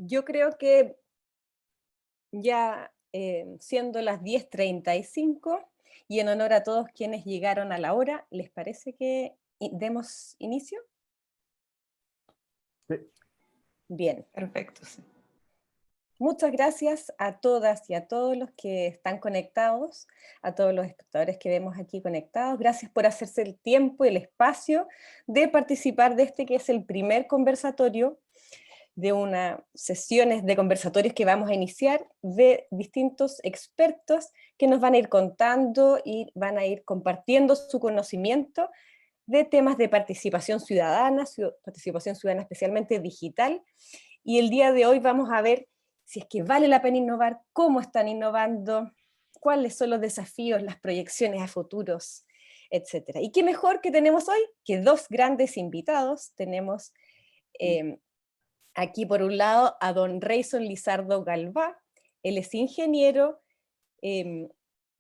Yo creo que ya siendo las 10:35 y en honor a todos quienes llegaron a la hora, ¿les parece que demos inicio? Sí. Bien. Perfecto, sí. Muchas gracias a todas y a todos los que están conectados, a todos los espectadores que vemos aquí conectados. Gracias por hacerse el tiempo y el espacio de participar de este que es el primer conversatorio de unas sesiones de conversatorios que vamos a iniciar de distintos expertos que nos van a ir contando y van a ir compartiendo su conocimiento de temas de participación ciudadana especialmente digital. Y el día de hoy vamos a ver si es que vale la pena innovar, cómo están innovando, cuáles son los desafíos, las proyecciones a futuros, etc. Y qué mejor que tenemos hoy que dos grandes invitados. Tenemos aquí por un lado a don Reyson Lizardo Galvá. Él es ingeniero, él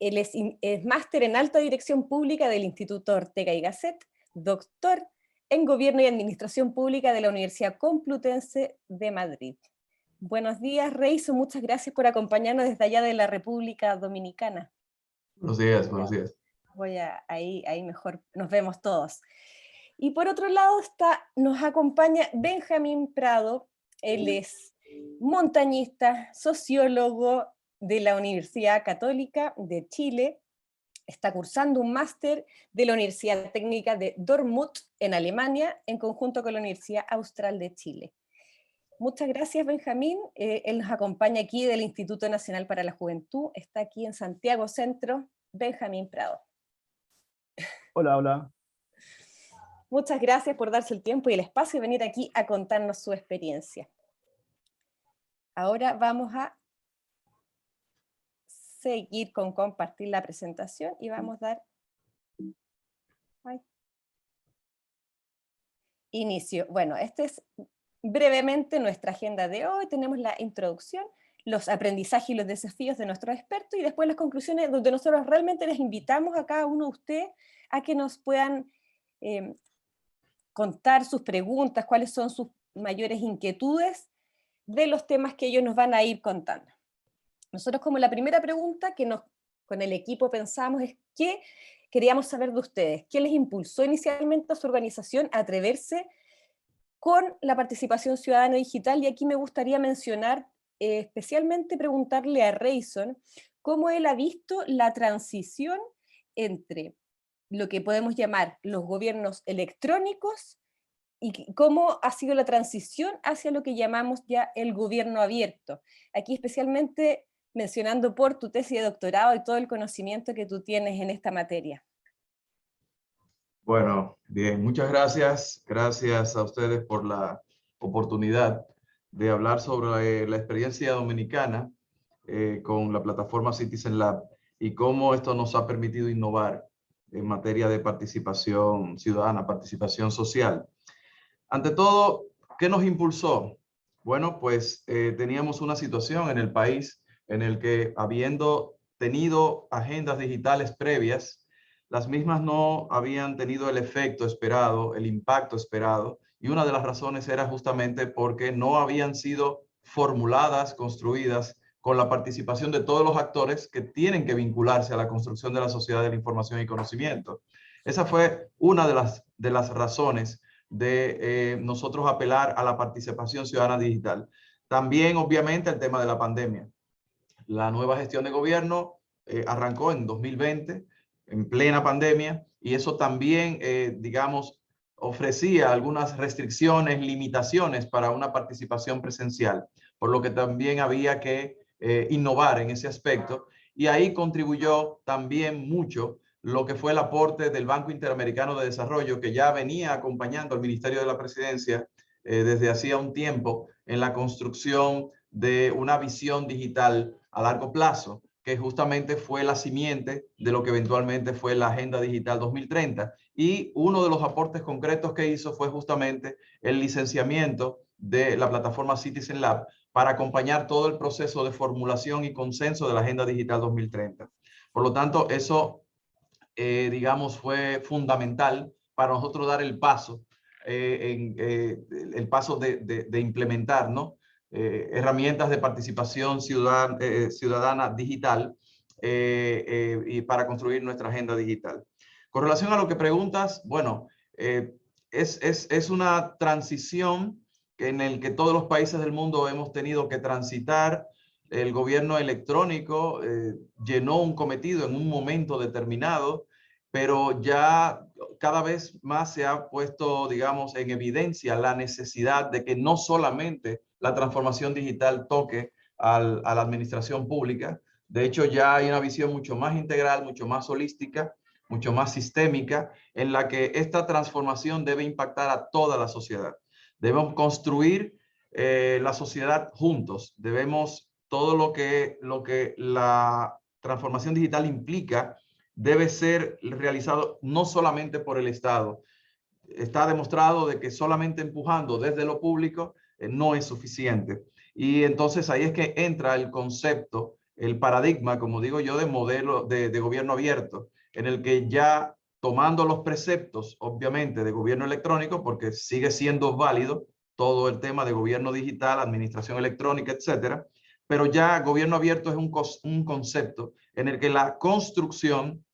es máster en alta dirección pública del Instituto Ortega y Gasset, doctor en Gobierno y Administración Pública de la Universidad Complutense de Madrid. Buenos días, Reyson, muchas gracias por acompañarnos desde allá de la República Dominicana. Buenos días, buenos días. Ahí mejor nos vemos todos. Y por otro lado nos acompaña Benjamín Prado. Él es montañista, sociólogo de la Universidad Católica de Chile. Está cursando un máster de la Universidad Técnica de Dortmund en Alemania, en conjunto con la Universidad Austral de Chile. Muchas gracias, Benjamín. Él nos acompaña aquí del Instituto Nacional para la Juventud. Está aquí en Santiago Centro, Benjamín Prado. Hola, hola. Muchas gracias por darse el tiempo y el espacio y venir aquí a contarnos su experiencia. Ahora vamos a seguir con compartir la presentación y vamos a dar inicio. Bueno, esta es brevemente nuestra agenda de hoy. Tenemos la introducción, los aprendizajes y los desafíos de nuestros expertos y después las conclusiones donde nosotros realmente les invitamos a cada uno de ustedes a que nos puedan contar sus preguntas, cuáles son sus mayores inquietudes de los temas que ellos nos van a ir contando. Nosotros como la primera pregunta que con el equipo pensamos es ¿qué queríamos saber de ustedes? ¿Qué les impulsó inicialmente a su organización a atreverse con la participación ciudadana digital? Y aquí me gustaría mencionar, especialmente preguntarle a Reyson, cómo él ha visto la transición entre lo que podemos llamar los gobiernos electrónicos y cómo ha sido la transición hacia lo que llamamos ya el gobierno abierto. Aquí especialmente mencionando por tu tesis de doctorado y todo el conocimiento que tú tienes en esta materia. Bueno, bien, muchas gracias. Gracias a ustedes por la oportunidad de hablar sobre la experiencia dominicana con la plataforma Citizen Lab y cómo esto nos ha permitido innovar en materia de participación ciudadana, participación social. Ante todo, ¿qué nos impulsó? Bueno, pues teníamos una situación en el país en el que, habiendo tenido agendas digitales previas, las mismas no habían tenido el efecto esperado, el impacto esperado, y una de las razones era justamente porque no habían sido formuladas, construidas con la participación de todos los actores que tienen que vincularse a la construcción de la sociedad de la información y conocimiento. Esa fue una de las razones de nosotros apelar a la participación ciudadana digital. También, obviamente, el tema de la pandemia. La nueva gestión de gobierno arrancó en 2020, en plena pandemia, y eso también, digamos, ofrecía algunas restricciones, limitaciones para una participación presencial, por lo que también había que innovar en ese aspecto, y ahí contribuyó también mucho lo que fue el aporte del Banco Interamericano de Desarrollo, que ya venía acompañando al Ministerio de la Presidencia desde hacía un tiempo en la construcción de una visión digital a largo plazo, que justamente fue la simiente de lo que eventualmente fue la Agenda Digital 2030. Y uno de los aportes concretos que hizo fue justamente el licenciamiento de la plataforma Citizen Lab para acompañar todo el proceso de formulación y consenso de la Agenda Digital 2030. Por lo tanto, eso digamos, fue fundamental para nosotros dar el paso, el paso de implementar, ¿no? herramientas de participación ciudadana digital y para construir nuestra agenda digital. Con relación a lo que preguntas, bueno, es una transición en el que todos los países del mundo hemos tenido que transitar. El gobierno electrónico llenó un cometido en un momento determinado, pero ya cada vez más se ha puesto, digamos, en evidencia la necesidad de que no solamente la transformación digital toque a la administración pública. De hecho, ya hay una visión mucho más integral, mucho más holística, mucho más sistémica, en la que esta transformación debe impactar a toda la sociedad. Debemos construir la sociedad juntos. Debemos, todo lo que la transformación digital implica, debe ser realizado no solamente por el Estado. Está demostrado de que solamente empujando desde lo público no es suficiente. Y entonces ahí es que entra el concepto, el paradigma, como digo yo, de modelo de gobierno abierto, en el que ya tomando los preceptos, obviamente, de gobierno electrónico, porque sigue siendo válido todo el tema de gobierno digital, administración electrónica, etcétera, pero ya gobierno abierto es un concepto en el que la construcción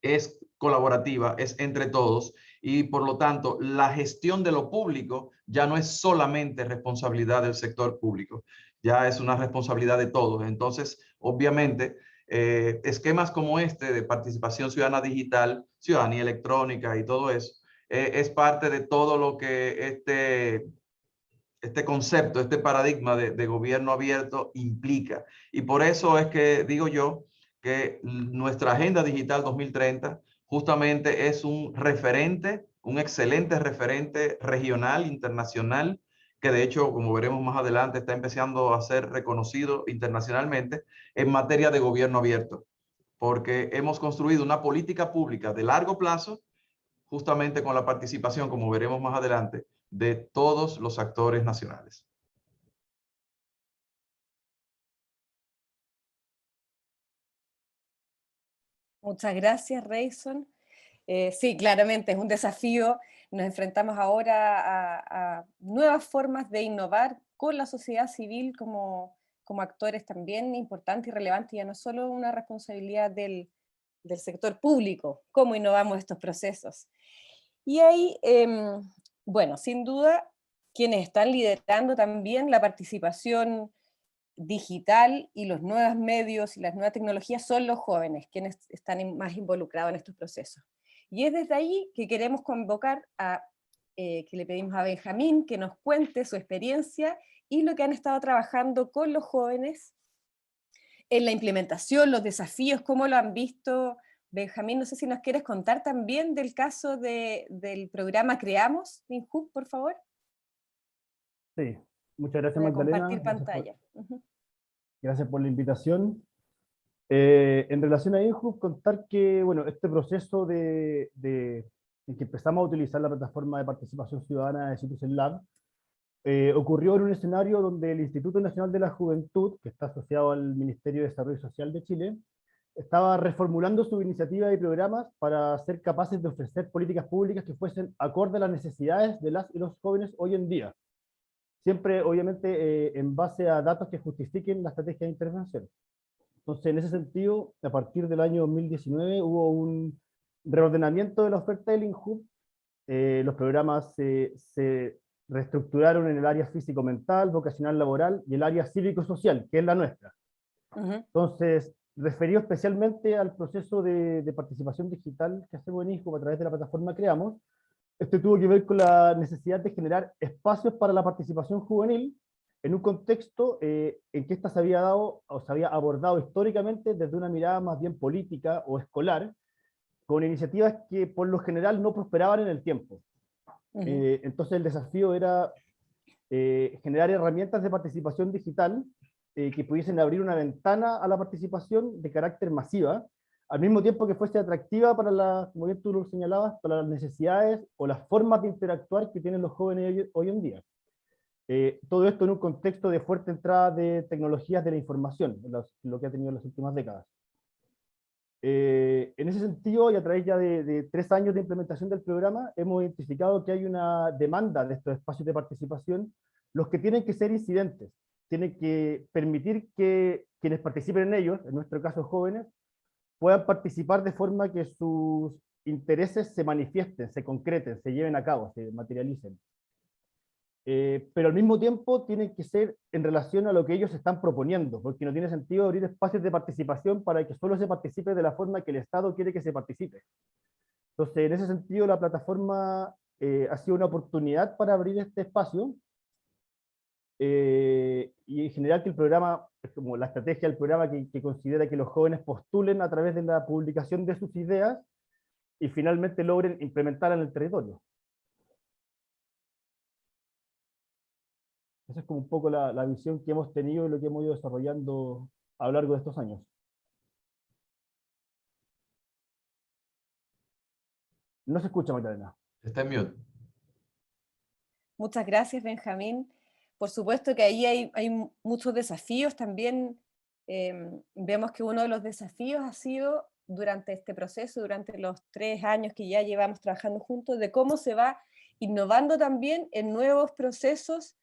es colaborativa, es entre todos, y por lo tanto la gestión de lo público ya no es solamente responsabilidad del sector público, ya es una responsabilidad de todos. Entonces, obviamente, esquemas como este de participación ciudadana digital, ciudadanía electrónica y todo eso, es parte de todo lo que este concepto, este paradigma de gobierno abierto implica. Y por eso es que digo yo que nuestra Agenda Digital 2030 justamente es un referente, un excelente referente regional, internacional, que de hecho, como veremos más adelante, está empezando a ser reconocido internacionalmente en materia de gobierno abierto, porque hemos construido una política pública de largo plazo justamente con la participación, como veremos más adelante, de todos los actores nacionales. Muchas gracias, Rayson. Sí, claramente es un desafío. Nos enfrentamos ahora a nuevas formas de innovar con la sociedad civil como actores también importantes y relevantes, ya no es solo una responsabilidad del sector público, cómo innovamos estos procesos. Y ahí, bueno, sin duda, quienes están liderando también la participación digital y los nuevos medios y las nuevas tecnologías son los jóvenes, quienes están más involucrados en estos procesos. Y es desde ahí que queremos convocar que le pedimos a Benjamín que nos cuente su experiencia y lo que han estado trabajando con los jóvenes en la implementación, los desafíos, cómo lo han visto. Benjamín, no sé si nos quieres contar también del caso del programa Creamos, Inhub, por favor. Sí, muchas gracias, Voy a Magdalena. compartir pantalla. Gracias por la invitación. En relación a Inhub, contar que, bueno, este proceso en que empezamos a utilizar la plataforma de participación ciudadana de Citizen Lab, ocurrió en un escenario donde el Instituto Nacional de la Juventud, que está asociado al Ministerio de Desarrollo Social de Chile, estaba reformulando su iniciativa y programas para ser capaces de ofrecer políticas públicas que fuesen acorde a las necesidades de las y los jóvenes hoy en día. Siempre, obviamente, en base a datos que justifiquen la estrategia de intervención. Entonces, en ese sentido, a partir del año 2019 hubo un reordenamiento de la oferta del INJUV. Los programas se reestructuraron en el área físico-mental, vocacional laboral y el área cívico-social, que es la nuestra. Entonces, referido especialmente al proceso de participación digital que hacemos en INJUV a través de la plataforma Creamos, este tuvo que ver con la necesidad de generar espacios para la participación juvenil en un contexto en que esta se había dado o se había abordado históricamente desde una mirada más bien política o escolar, con iniciativas que por lo general no prosperaban en el tiempo. Entonces el desafío era generar herramientas de participación digital que pudiesen abrir una ventana a la participación de carácter masiva, al mismo tiempo que fuese atractiva para como bien tú lo señalabas, para las necesidades o las formas de interactuar que tienen los jóvenes hoy en día. Todo esto en un contexto de fuerte entrada de tecnologías de la información, lo que ha tenido en las últimas décadas. En ese sentido, y a través ya de 3 años de implementación del programa, hemos identificado que hay una demanda de estos espacios de participación, los que tienen que ser incidentes. tiene que permitir que quienes participen en ellos, en nuestro caso jóvenes, puedan participar de forma que sus intereses se manifiesten, se concreten, se lleven a cabo, se materialicen. Pero al mismo tiempo tienen que ser en relación a lo que ellos están proponiendo, porque no tiene sentido abrir espacios de participación para que solo se participe de la forma que el Estado quiere que se participe. Entonces, en ese sentido, la plataforma ha sido una oportunidad para abrir este espacio, y en general que el programa, es como la estrategia del programa que considera que los jóvenes postulen a través de la publicación de sus ideas y finalmente logren implementarla en el territorio. Esa es como un poco la visión que hemos tenido y lo que hemos ido desarrollando a lo largo de estos años. No se escucha, Magdalena. Está en mute. Muchas gracias, Benjamín. Por supuesto que ahí hay muchos desafíos. También vemos que uno de los desafíos ha sido durante este proceso, durante los 3 años que ya llevamos trabajando juntos, de cómo se va innovando también en nuevos procesos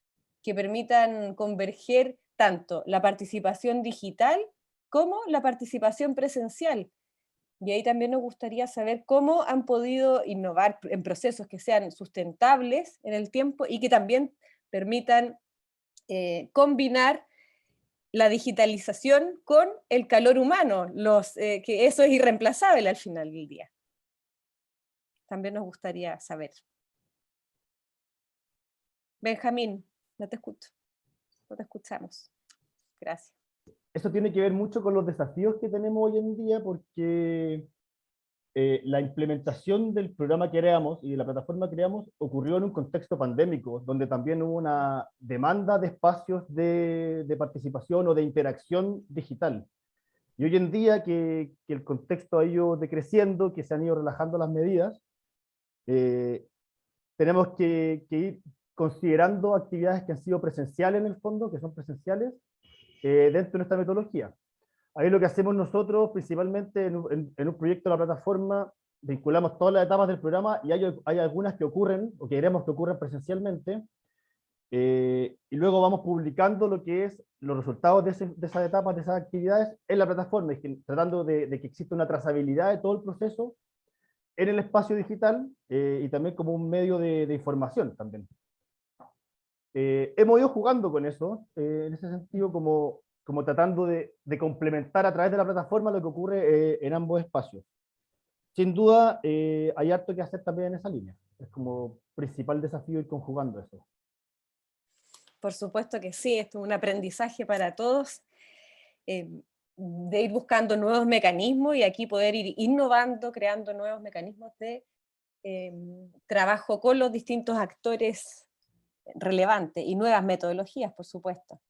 que permitan converger tanto la participación digital como la participación presencial. Y ahí también nos gustaría saber cómo han podido innovar en procesos que sean sustentables en el tiempo y que también permitan combinar la digitalización con el calor humano, que eso es irreemplazable al final del día. También nos gustaría saber. Benjamín, no te escucho, no te escuchamos. Gracias. Eso tiene que ver mucho con los desafíos que tenemos hoy en día, porque la implementación del programa que creamos y de la plataforma que creamos ocurrió en un contexto pandémico, donde también hubo una demanda de espacios de participación o de interacción digital. Y hoy en día que el contexto ha ido decreciendo, que se han ido relajando las medidas, tenemos que ir considerando actividades que han sido presenciales en el fondo, que son presenciales, dentro de nuestra metodología. Ahí lo que hacemos nosotros, principalmente en un proyecto de la plataforma, vinculamos todas las etapas del programa y hay algunas que ocurren, o que queremos que ocurran presencialmente, y luego vamos publicando lo que es los resultados de esas etapas, de esas actividades en la plataforma, tratando de que exista una trazabilidad de todo el proceso en el espacio digital, y también como un medio de información también. Hemos ido jugando con eso, en ese sentido, como tratando de complementar a través de la plataforma lo que ocurre en ambos espacios. Sin duda, hay harto que hacer también en esa línea. Es como principal desafío ir conjugando eso. Por supuesto que sí, esto es un aprendizaje para todos, de ir buscando nuevos mecanismos y aquí poder ir innovando, creando nuevos mecanismos de trabajo con los distintos actores relevantes y nuevas metodologías, por supuesto.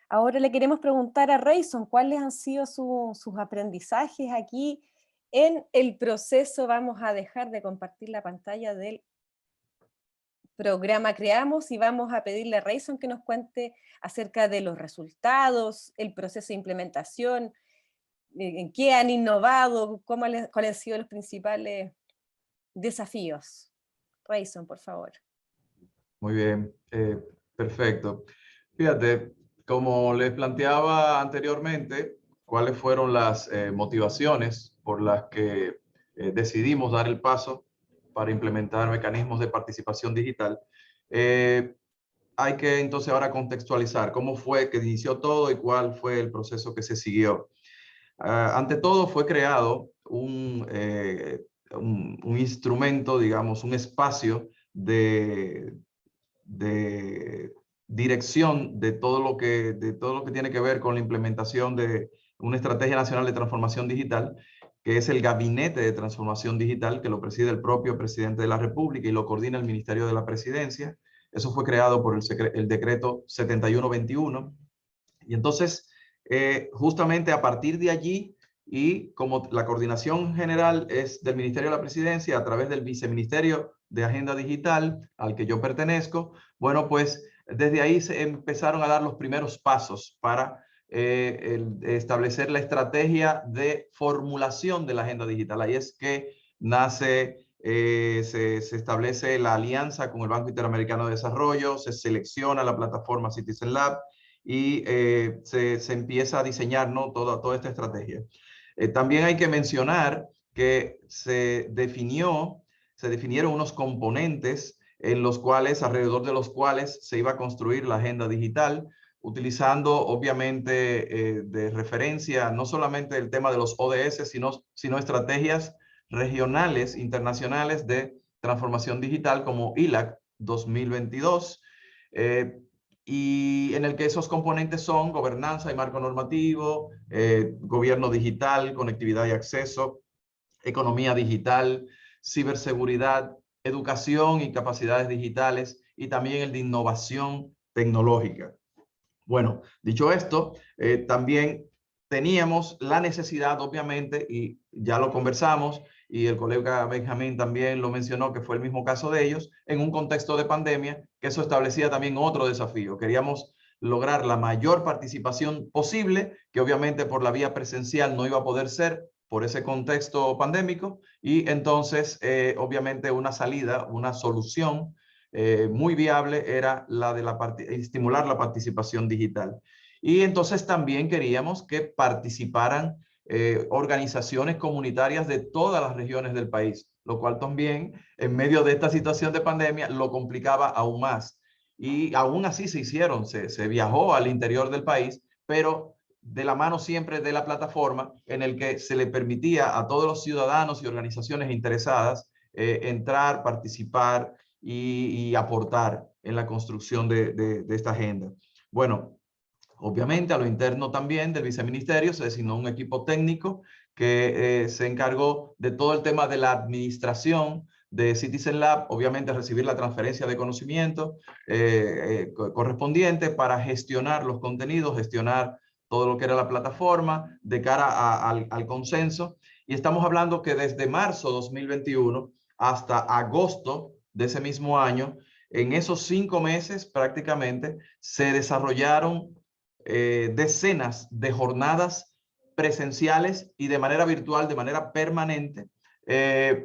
Ahora le queremos preguntar a Rayson cuáles han sido sus aprendizajes aquí en el proceso. Vamos a dejar de compartir la pantalla del programa Creamos y vamos a pedirle a Rayson que nos cuente acerca de los resultados, el proceso de implementación, en qué han innovado, cuáles han sido los principales desafíos. Rayson, por favor. Muy bien, perfecto. Fíjate, como les planteaba anteriormente, cuáles fueron las motivaciones por las que decidimos dar el paso para implementar mecanismos de participación digital. Hay que entonces ahora contextualizar cómo fue que inició todo y cuál fue el proceso que se siguió. Ante todo fue creado un instrumento, digamos, un espacio de dirección de todo lo que tiene que ver con la implementación de una estrategia nacional de transformación digital, que es el Gabinete de Transformación Digital, que lo preside el propio presidente de la República y lo coordina el Ministerio de la Presidencia. Eso fue creado por el decreto 7121. Y entonces, justamente a partir de allí, y como la coordinación general es del Ministerio de la Presidencia a través del Viceministerio de Agenda Digital, al que yo pertenezco, bueno, pues desde ahí se empezaron a dar los primeros pasos para establecer la estrategia de formulación de la agenda digital. Ahí es que nace, se establece la alianza con el Banco Interamericano de Desarrollo, se selecciona la plataforma Citizen Lab y se empieza a diseñar, ¿no?, toda esta estrategia. También hay que mencionar que se definieron unos componentes en los cuales, alrededor de los cuales se iba a construir la agenda digital, utilizando obviamente de referencia no solamente el tema de los ODS, sino estrategias regionales, internacionales de transformación digital como ILAC 2022, y en el que esos componentes son gobernanza y marco normativo, gobierno digital, conectividad y acceso, economía digital, ciberseguridad, educación y capacidades digitales, y también el de innovación tecnológica. Bueno, dicho esto, también teníamos la necesidad, obviamente, y ya lo conversamos, y el colega Benjamín también lo mencionó, que fue el mismo caso de ellos, en un contexto de pandemia, que eso establecía también otro desafío. Queríamos lograr la mayor participación posible, que obviamente por la vía presencial no iba a poder ser por ese contexto pandémico, y entonces, obviamente, una salida, una solución muy viable era la de estimular la participación digital. Y entonces también queríamos que participaran organizaciones comunitarias de todas las regiones del país, lo cual también en medio de esta situación de pandemia lo complicaba aún más. Y aún así se viajó al interior del país, pero de la mano siempre de la plataforma, en el que se le permitía a todos los ciudadanos y organizaciones interesadas entrar, participar y aportar en la construcción de esta agenda. Bueno, obviamente a lo interno también del viceministerio se designó un equipo técnico que se encargó de todo el tema de la administración de Citizen Lab, obviamente recibir la transferencia de conocimiento correspondiente para gestionar los contenidos, gestionar todo lo que era la plataforma de cara al consenso. Y estamos hablando que desde marzo 2021 hasta agosto de ese mismo año, en esos 5 meses prácticamente, se desarrollaron decenas de jornadas presenciales y de manera virtual, de manera permanente,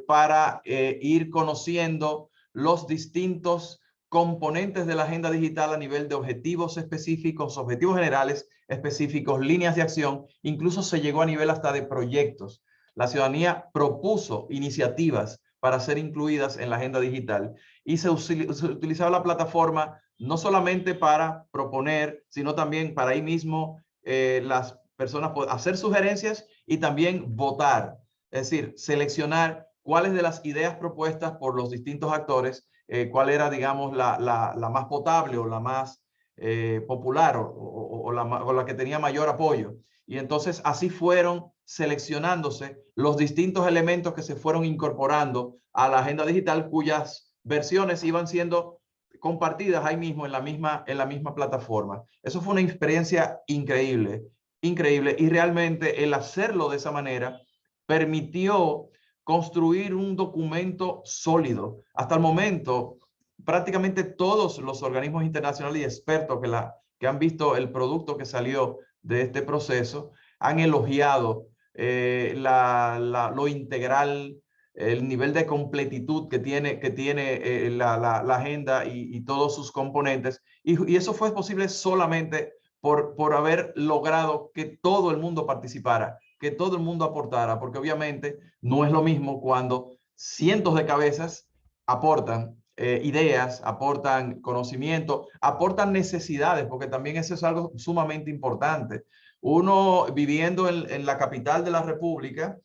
para ir conociendo los distintos componentes de la agenda digital a nivel de objetivos específicos, objetivos generales específicos, líneas de acción, incluso se llegó a nivel hasta de proyectos. La ciudadanía propuso iniciativas para ser incluidas en la agenda digital y se utilizaba la plataforma no solamente para proponer, sino también para ahí mismo las personas hacer sugerencias y también votar. Es decir, seleccionar cuáles de las ideas propuestas por los distintos actores, cuál era, digamos, la más potable o la más popular o la que tenía mayor apoyo. Y entonces así fueron seleccionándose los distintos elementos que se fueron incorporando a la agenda digital, cuyas versiones iban siendo compartidas ahí mismo en la misma plataforma. Eso fue una experiencia increíble, increíble, y realmente el hacerlo de esa manera permitió construir un documento sólido. Hasta el momento, prácticamente todos los organismos internacionales y expertos que han visto el producto que salió de este proceso han elogiado lo integral, el nivel de completitud que tiene la agenda y todos sus componentes. Y eso fue posible solamente por haber logrado que todo el mundo participara, que todo el mundo aportara, porque obviamente no es lo mismo cuando cientos de cabezas aportan ideas, aportan conocimiento, aportan necesidades, porque también eso es algo sumamente importante. Uno viviendo en la capital de la República,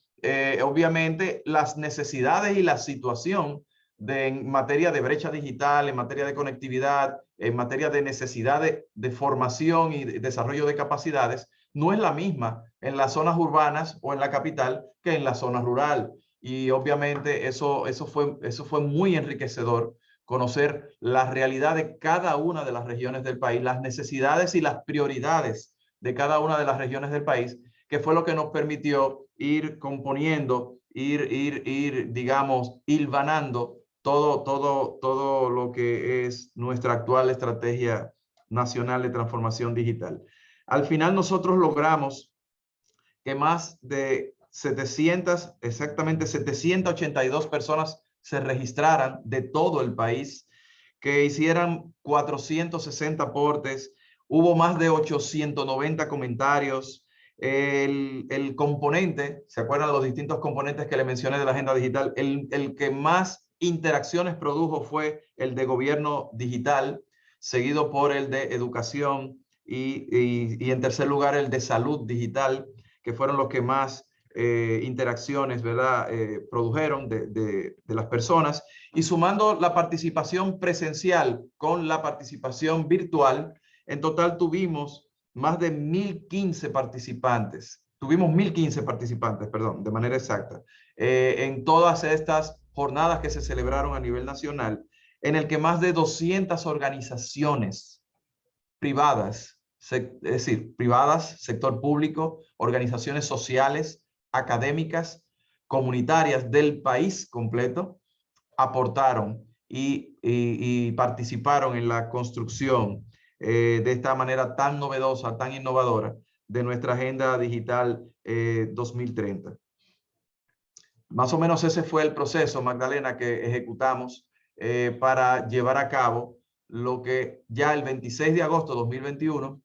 obviamente las necesidades y la situación en materia de brecha digital, en materia de conectividad, en materia de necesidades de formación y de desarrollo de capacidades, no es la misma en las zonas urbanas o en la capital que en la zona rural. Y obviamente eso fue muy enriquecedor, conocer la realidad de cada una de las regiones del país, las necesidades y las prioridades de cada una de las regiones del país, que fue lo que nos permitió ir componiendo, digamos, hilvanando todo lo que es nuestra actual estrategia nacional de transformación digital. Al final nosotros logramos que más de 700, exactamente 782 personas se registraran de todo el país, que hicieran 460 aportes, Hubo más de 890 comentarios. El componente, ¿se acuerdan los distintos componentes que le mencioné de la agenda digital? El que más interacciones produjo fue el de gobierno digital, seguido por el de educación y en tercer lugar el de salud digital, que fueron los que más interacciones, ¿verdad? Produjeron de las personas. Y sumando la participación presencial con la participación virtual, en total tuvimos más de 1.015 participantes. Tuvimos 1.015 participantes, perdón, de manera exacta, en todas estas jornadas que se celebraron a nivel nacional, en el que más de 200 organizaciones privadas, es decir, privadas, sector público, organizaciones sociales, académicas, comunitarias del país completo, aportaron y participaron en la construcción de esta manera tan novedosa, tan innovadora de nuestra Agenda Digital 2030. Más o menos ese fue el proceso, Magdalena, que ejecutamos para llevar a cabo lo que ya el 26 de agosto de 2021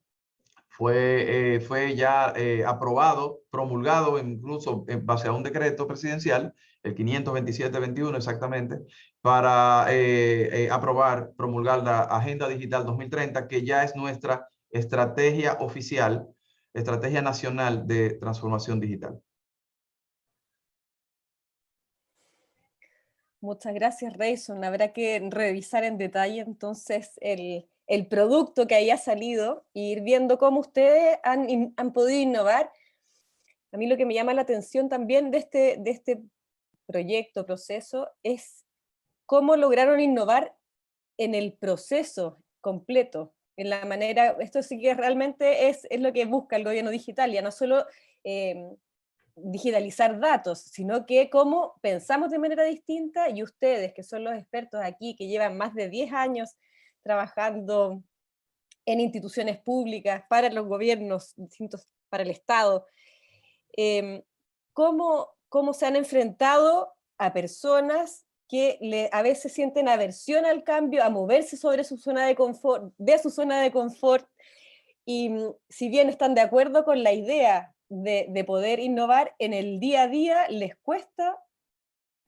fue ya aprobado, promulgado, incluso en base a un decreto presidencial, el 527-21 exactamente, para aprobar, promulgar la Agenda Digital 2030, que ya es nuestra estrategia oficial, estrategia nacional de transformación digital. Muchas gracias, Rayson. Habrá que revisar en detalle entonces el producto que haya salido e ir viendo cómo ustedes han podido innovar. A mí lo que me llama la atención también de este proyecto, proceso, es cómo lograron innovar en el proceso completo, en la manera, esto sí que realmente es lo que busca el gobierno digital, ya no solo digitalizar datos, sino que cómo pensamos de manera distinta, y ustedes, que son los expertos aquí, que llevan más de 10 años trabajando en instituciones públicas, para los gobiernos distintos, para el Estado, cómo se han enfrentado a personas que a veces sienten aversión al cambio, a moverse sobre su zona de confort, de su zona de confort, y si bien están de acuerdo con la idea de poder innovar, en el día a día les cuesta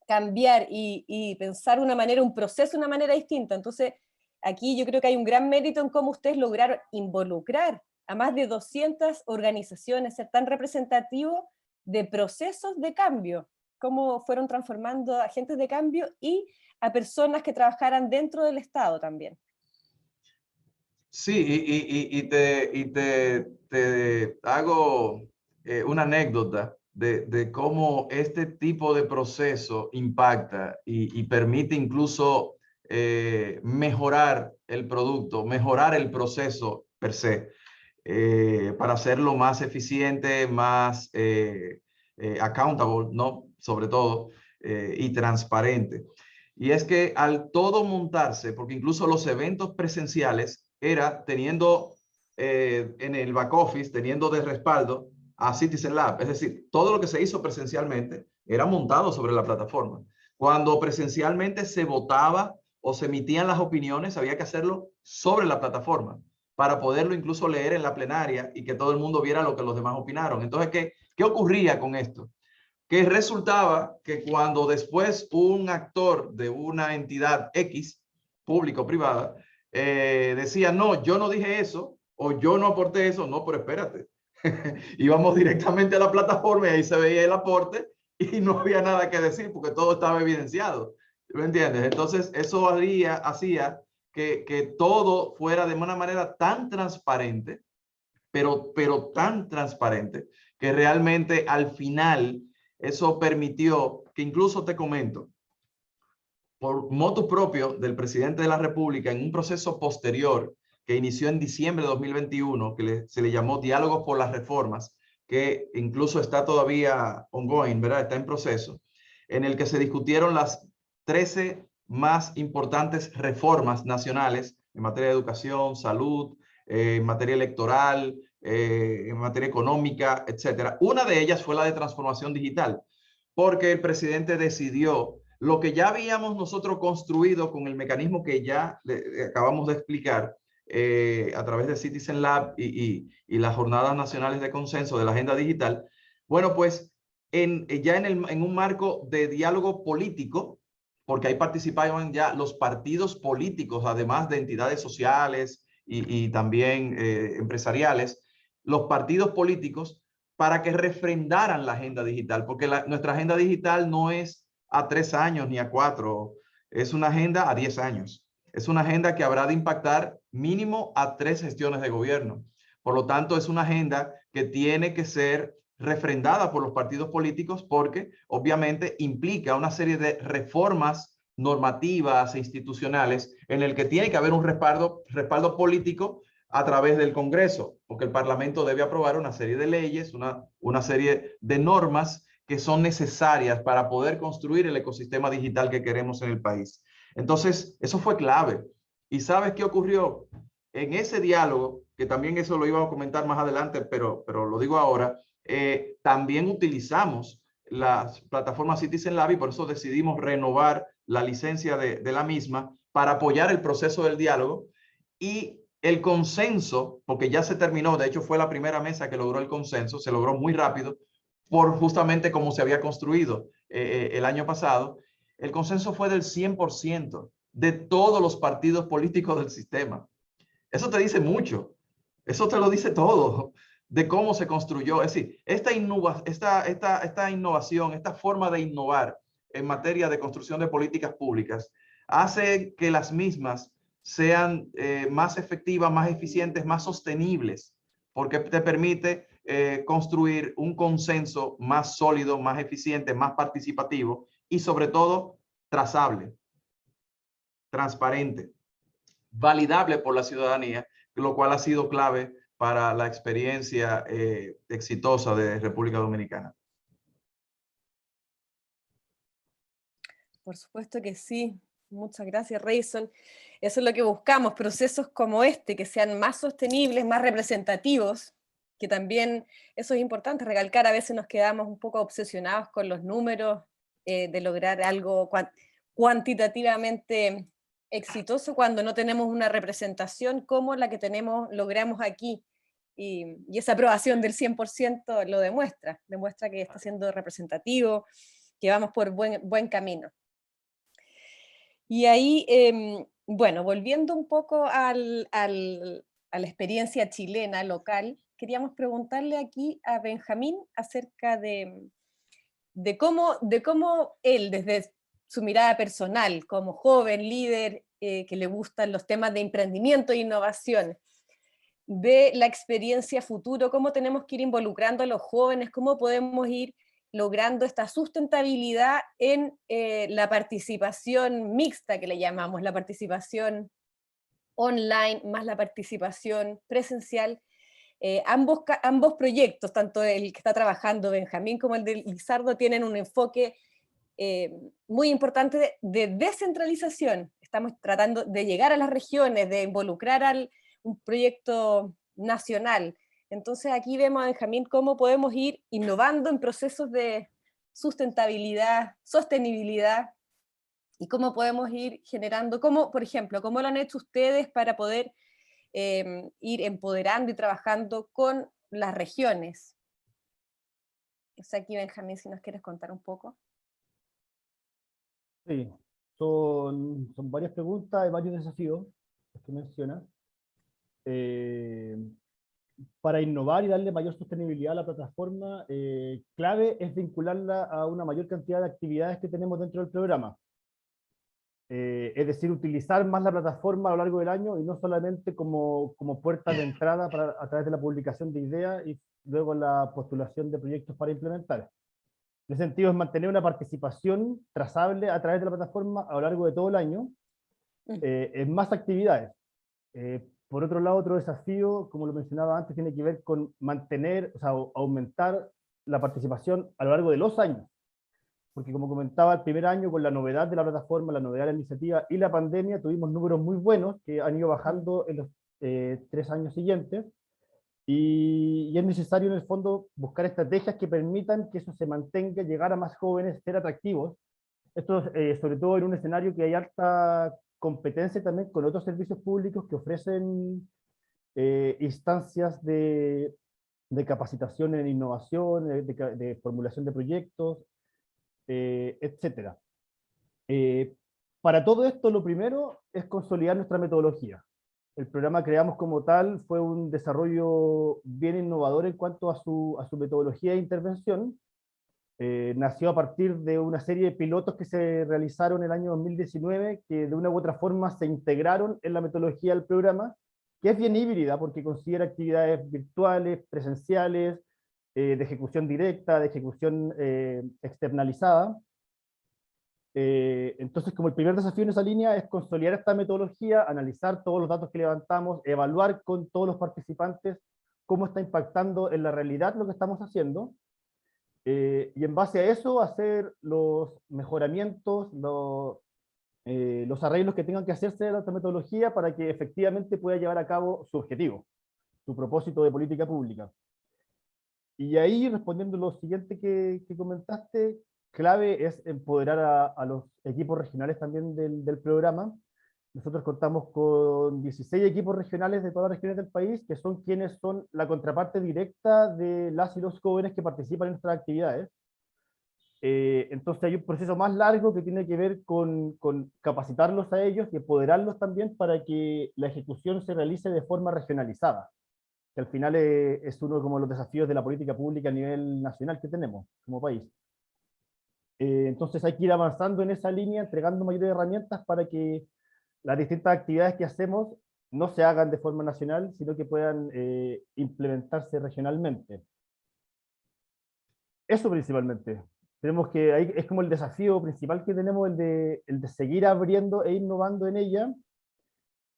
cambiar y pensar una manera, un proceso de una manera distinta. Entonces, aquí yo creo que hay un gran mérito en cómo ustedes lograron involucrar a más de 200 organizaciones, ser tan representativos de procesos de cambio, cómo fueron transformando a agentes de cambio y a personas que trabajaran dentro del Estado también. Sí, y te hago una anécdota de cómo este tipo de proceso impacta y permite incluso mejorar el producto, mejorar el proceso per se, para hacerlo más eficiente, más accountable, ¿no? Sobre todo, y transparente. Y es que al todo montarse, porque incluso los eventos presenciales era teniendo en el back office, teniendo de respaldo a Citizen Lab. Es decir, todo lo que se hizo presencialmente era montado sobre la plataforma. Cuando presencialmente se votaba o se emitían las opiniones, había que hacerlo sobre la plataforma para poderlo incluso leer en la plenaria y que todo el mundo viera lo que los demás opinaron. Entonces, ¿qué ocurría con esto? Que resultaba que cuando después un actor de una entidad X, pública o privada, decía, no, yo no dije eso, o yo no aporté eso, no, pero espérate. Íbamos directamente a la plataforma y ahí se veía el aporte y no había nada que decir porque todo estaba evidenciado. ¿Me entiendes? Entonces, eso hacía que todo fuera de una manera tan transparente, pero tan transparente, que realmente al final eso permitió que incluso te comento, por motu propio del presidente de la República, en un proceso posterior que inició en diciembre de 2021, se le llamó Diálogos por las Reformas, que incluso está todavía ongoing, ¿verdad? Está en proceso, en el que se discutieron las 13 más importantes reformas nacionales en materia de educación, salud, en materia electoral, en materia económica, etcétera. Una de ellas fue la de transformación digital, porque el presidente decidió lo que ya habíamos nosotros construido con el mecanismo que ya acabamos de explicar, a través de Citizen Lab y las jornadas nacionales de consenso de la agenda digital, bueno, pues ya en un marco de diálogo político, porque ahí participaban ya los partidos políticos, además de entidades sociales y también empresariales, los partidos políticos, para que refrendaran la agenda digital, porque nuestra agenda digital no es a 3 años ni a 4, es una agenda a 10 años. Es una agenda que habrá de impactar mínimo a 3 gestiones de gobierno. Por lo tanto, es una agenda que tiene que ser refrendada por los partidos políticos porque obviamente implica una serie de reformas normativas e institucionales en el que tiene que haber un respaldo político a través del Congreso, porque el Parlamento debe aprobar una serie de leyes, una serie de normas que son necesarias para poder construir el ecosistema digital que queremos en el país. Entonces, eso fue clave. ¿Y sabes qué ocurrió? En ese diálogo, que también eso lo iba a comentar más adelante, pero lo digo ahora, también utilizamos las plataformas Citizen Lab y por eso decidimos renovar la licencia de la misma para apoyar el proceso del diálogo y el consenso, porque ya se terminó, de hecho fue la primera mesa que logró el consenso, se logró muy rápido, por justamente cómo se había construido el año pasado, el consenso fue del 100% de todos los partidos políticos del sistema. Eso te dice mucho, eso te lo dice todo de cómo se construyó. Es decir, esta innovación, esta forma de innovar en materia de construcción de políticas públicas hace que las mismas sean más efectivas, más eficientes, más sostenibles, porque te permite construir un consenso más sólido, más eficiente, más participativo y sobre todo trazable, transparente, validable por la ciudadanía, lo cual ha sido clave para la experiencia exitosa de República Dominicana. Por supuesto que sí. Muchas gracias, Rayson. Eso es lo que buscamos, procesos como este, que sean más sostenibles, más representativos, que también eso es importante recalcar, a veces nos quedamos un poco obsesionados con los números, de lograr algo cuantitativamente exitoso cuando no tenemos una representación como la que logramos aquí. Y esa aprobación del 100% lo demuestra que está siendo representativo, que vamos por buen camino. Y ahí, bueno, volviendo un poco a la experiencia chilena local, queríamos preguntarle aquí a Benjamín acerca de cómo él, desde su mirada personal, como joven líder que le gustan los temas de emprendimiento e innovación, ve la experiencia futuro, cómo tenemos que ir involucrando a los jóvenes, cómo podemos ir logrando esta sustentabilidad en la participación mixta que le llamamos, la participación online más la participación presencial. Ambos proyectos, tanto el que está trabajando Benjamín como el de Lizardo, tienen un enfoque muy importante de descentralización. Estamos tratando de llegar a las regiones, de involucrar a un proyecto nacional. Entonces aquí vemos a Benjamín cómo podemos ir innovando en procesos de sustentabilidad, sostenibilidad, y cómo podemos ir generando, por ejemplo, cómo lo han hecho ustedes para poder ir empoderando y trabajando con las regiones. Es aquí, Benjamín, si nos quieres contar un poco. Sí, son varias preguntas y varios desafíos los que mencionas. Para innovar y darle mayor sostenibilidad a la plataforma, clave es vincularla a una mayor cantidad de actividades que tenemos dentro del programa. Es decir, utilizar más la plataforma a lo largo del año y no solamente como puerta de entrada a través de la publicación de ideas y luego la postulación de proyectos para implementar. En ese sentido, es mantener una participación trazable a través de la plataforma a lo largo de todo el año, en más actividades. Por otro lado, otro desafío, como lo mencionaba antes, tiene que ver con mantener, o sea, aumentar la participación a lo largo de los años. Porque como comentaba, el primer año con la novedad de la plataforma, la novedad de la iniciativa y la pandemia, tuvimos números muy buenos que han ido bajando en los 3 años siguientes. Y es necesario en el fondo buscar estrategias que permitan que eso se mantenga, llegar a más jóvenes, ser atractivos. Esto sobre todo en un escenario que hay alta competencia también con otros servicios públicos que ofrecen instancias de capacitación en innovación, de formulación de proyectos, etcétera. Para todo esto, lo primero es consolidar nuestra metodología. El programa Creamos como tal fue un desarrollo bien innovador en cuanto a su metodología de intervención. Nació a partir de una serie de pilotos que se realizaron en el año 2019, que de una u otra forma se integraron en la metodología del programa, que es bien híbrida porque considera actividades virtuales, presenciales, de ejecución directa, de ejecución externalizada. Entonces, como el primer desafío en esa línea es consolidar esta metodología, analizar todos los datos que levantamos, evaluar con todos los participantes cómo está impactando en la realidad lo que estamos haciendo, y en base a eso hacer los mejoramientos, los arreglos que tengan que hacerse de esta metodología para que efectivamente pueda llevar a cabo su objetivo, su propósito de política pública. Y ahí, respondiendo lo siguiente que comentaste, clave es empoderar a los equipos regionales también del programa. Nosotros contamos con 16 equipos regionales de todas las regiones del país, que son quienes son la contraparte directa de las y los jóvenes que participan en nuestras actividades. Entonces hay un proceso más largo que tiene que ver con capacitarlos a ellos y empoderarlos también para que la ejecución se realice de forma regionalizada, que al final es uno como los desafíos de la política pública a nivel nacional que tenemos como país. Entonces hay que ir avanzando en esa línea, entregando mayores herramientas para que las distintas actividades que hacemos no se hagan de forma nacional, sino que puedan implementarse regionalmente. Eso principalmente. Tenemos que, ahí es como el desafío principal que tenemos, el de seguir abriendo e innovando en ella,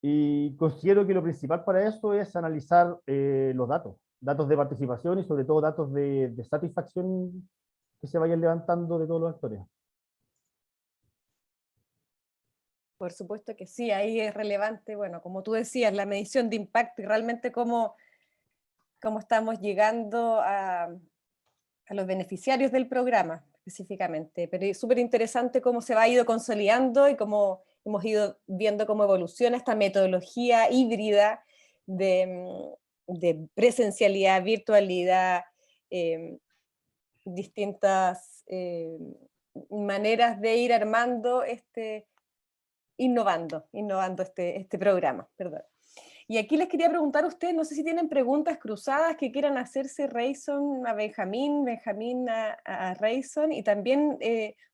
y considero que lo principal para eso es analizar los datos de participación y sobre todo datos de satisfacción que se vayan levantando de todos los actores. Por supuesto que sí, ahí es relevante, bueno, como tú decías, la medición de impacto y realmente cómo estamos llegando a los beneficiarios del programa específicamente. Pero es súper interesante cómo se va ido consolidando y cómo hemos ido viendo cómo evoluciona esta metodología híbrida de presencialidad, virtualidad, distintas maneras de ir armando innovando este programa, perdón. Y aquí les quería preguntar a ustedes, no sé si tienen preguntas cruzadas que quieran hacerse Rayson a Benjamín, Benjamín a Rayson, y también,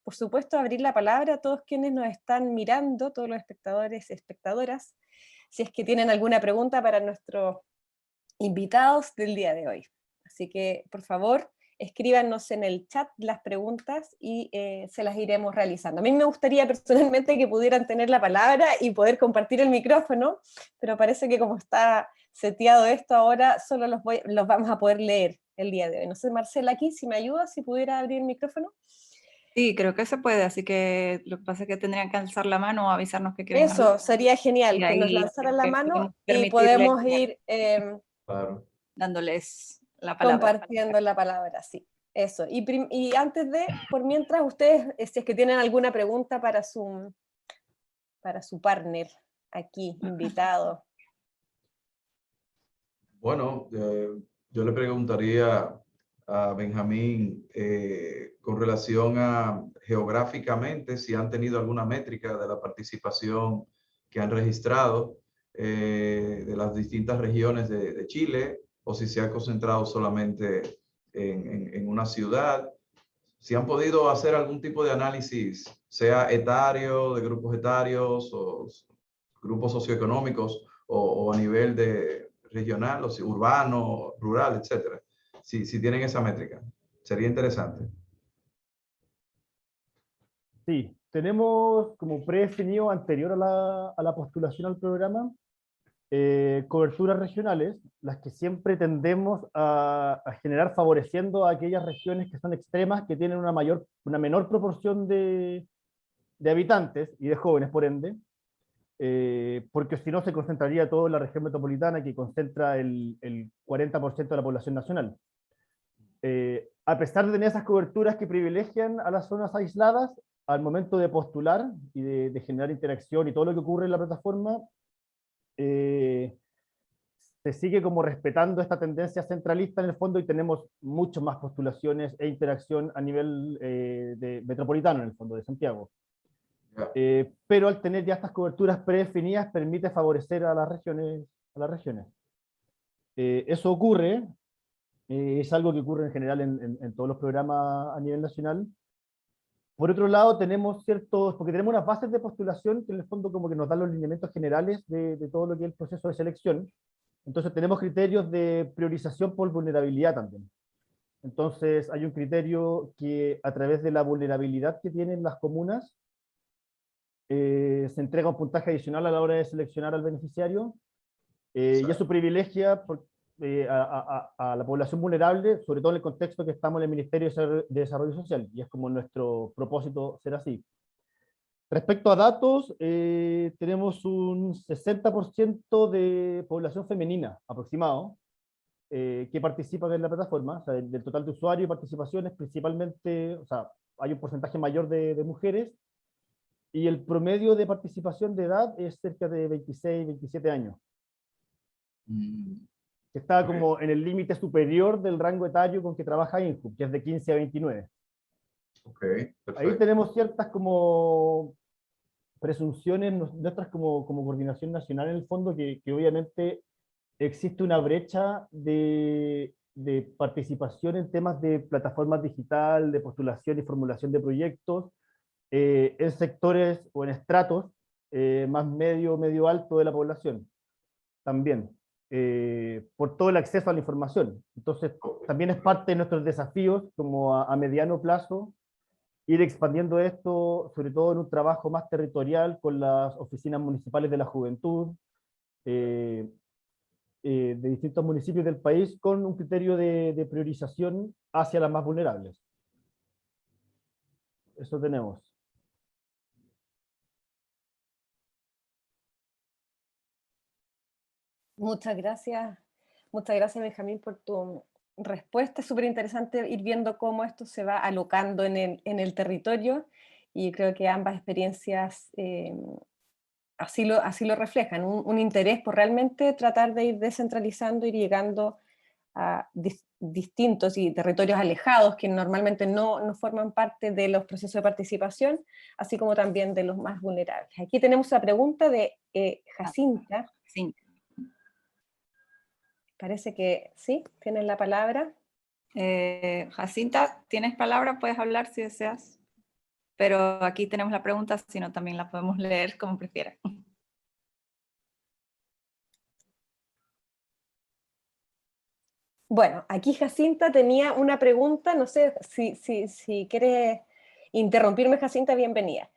por supuesto, abrir la palabra a todos quienes nos están mirando, todos los espectadores y espectadoras, si es que tienen alguna pregunta para nuestros invitados del día de hoy. Así que, por favor, escríbanos en el chat las preguntas y se las iremos realizando. A mí me gustaría personalmente que pudieran tener la palabra y poder compartir el micrófono, pero parece que como está seteado esto ahora, solo los vamos a poder leer el día de hoy. No sé, Marcela, aquí, si me ayuda, si pudiera abrir el micrófono. Sí, creo que se puede, así que lo que pasa es que tendrían que alzar la mano o avisarnos que quieren Eso, hablar. sería genial, Y que nos ahí lanzaran la mano y permitirle podemos ir Claro. dándoles la palabra. compartiendo la palabra, sí. Eso. Y antes por mientras, ustedes, si es que tienen alguna pregunta para su partner aquí, invitado. Bueno, yo le preguntaría a Benjamín con relación a geográficamente si han tenido alguna métrica de la participación que han registrado de las distintas regiones de Chile, o si se ha concentrado solamente en una ciudad, si han podido hacer algún tipo de análisis, sea etario, de grupos etarios o grupos socioeconómicos o a nivel de regional, o si urbano, rural, etcétera. Si tienen esa métrica, sería interesante. Sí, tenemos como predefinido anterior a la postulación al programa coberturas regionales, las que siempre tendemos a generar favoreciendo a aquellas regiones que son extremas, que tienen una menor proporción de habitantes y de jóvenes, por ende, porque si no se concentraría todo en la región metropolitana, que concentra el 40% de la población nacional. A pesar de tener esas coberturas que privilegian a las zonas aisladas, al momento de postular y de generar interacción y todo lo que ocurre en la plataforma, se sigue como respetando esta tendencia centralista en el fondo y tenemos mucho más postulaciones e interacción a nivel metropolitano en el fondo de Santiago. Pero al tener ya estas coberturas predefinidas permite favorecer a las regiones. Eso ocurre, es algo que ocurre en general en todos los programas a nivel nacional. Por otro lado, tenemos porque tenemos unas bases de postulación que en el fondo como que nos dan los lineamientos generales de todo lo que es el proceso de selección. Entonces tenemos criterios de priorización por vulnerabilidad también. Entonces hay un criterio que a través de la vulnerabilidad que tienen las comunas, se entrega un puntaje adicional a la hora de seleccionar al beneficiario, y eso privilegia a la población vulnerable, sobre todo en el contexto que estamos en el Ministerio de Desarrollo Social, y es como nuestro propósito ser así. Respecto a datos, tenemos un 60% de población femenina aproximado, que participa en la plataforma. O sea, del total de usuarios y participaciones, principalmente, o sea, hay un porcentaje mayor de mujeres, y el promedio de participación de edad es cerca de 26, 27 años. Está como en el límite superior del rango etario con que trabaja INJUB, que es de 15 a 29. Ahí tenemos ciertas como presunciones nuestras como coordinación nacional en el fondo, que obviamente existe una brecha de participación en temas de plataformas digital, de postulación y formulación de proyectos, en sectores o en estratos más medio alto de la población, también, por todo el acceso a la información. Entonces, también es parte de nuestros desafíos, como a mediano plazo, ir expandiendo esto, sobre todo en un trabajo más territorial con las oficinas municipales de la juventud, de distintos municipios del país, con un criterio de priorización hacia las más vulnerables. Eso tenemos. Muchas gracias Benjamín por tu respuesta. Es súper interesante ir viendo cómo esto se va alocando en el territorio, y creo que ambas experiencias así lo reflejan, un interés por realmente tratar de ir descentralizando, ir llegando a distintos y territorios alejados que normalmente no forman parte de los procesos de participación, así como también de los más vulnerables. Aquí tenemos una pregunta de Jacinta. Sí. Parece que sí, tienes la palabra. Jacinta, tienes palabra, puedes hablar si deseas, pero aquí tenemos la pregunta, si no también la podemos leer como prefieras. Bueno, aquí Jacinta tenía una pregunta, no sé si quieres interrumpirme, Jacinta, bienvenida.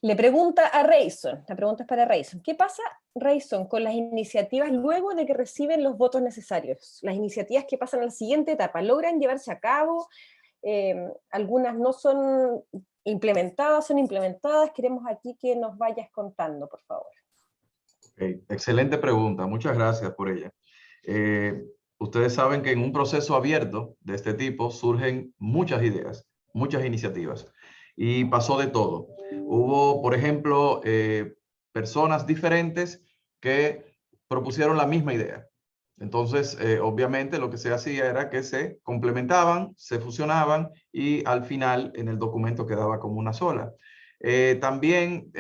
Le pregunta a Rayson, la pregunta es para Rayson, ¿qué pasa, Rayson, con las iniciativas luego de que reciben los votos necesarios? Las iniciativas que pasan a la siguiente etapa, ¿logran llevarse a cabo? Algunas no son implementadas, queremos aquí que nos vayas contando, por favor. Excelente pregunta, muchas gracias por ella. Ustedes saben que en un proceso abierto de este tipo surgen muchas ideas, muchas iniciativas, y pasó de todo. Hubo, por ejemplo, personas diferentes que propusieron la misma idea. Entonces, obviamente lo que se hacía era que se complementaban, se fusionaban, y al final en el documento quedaba como una sola. También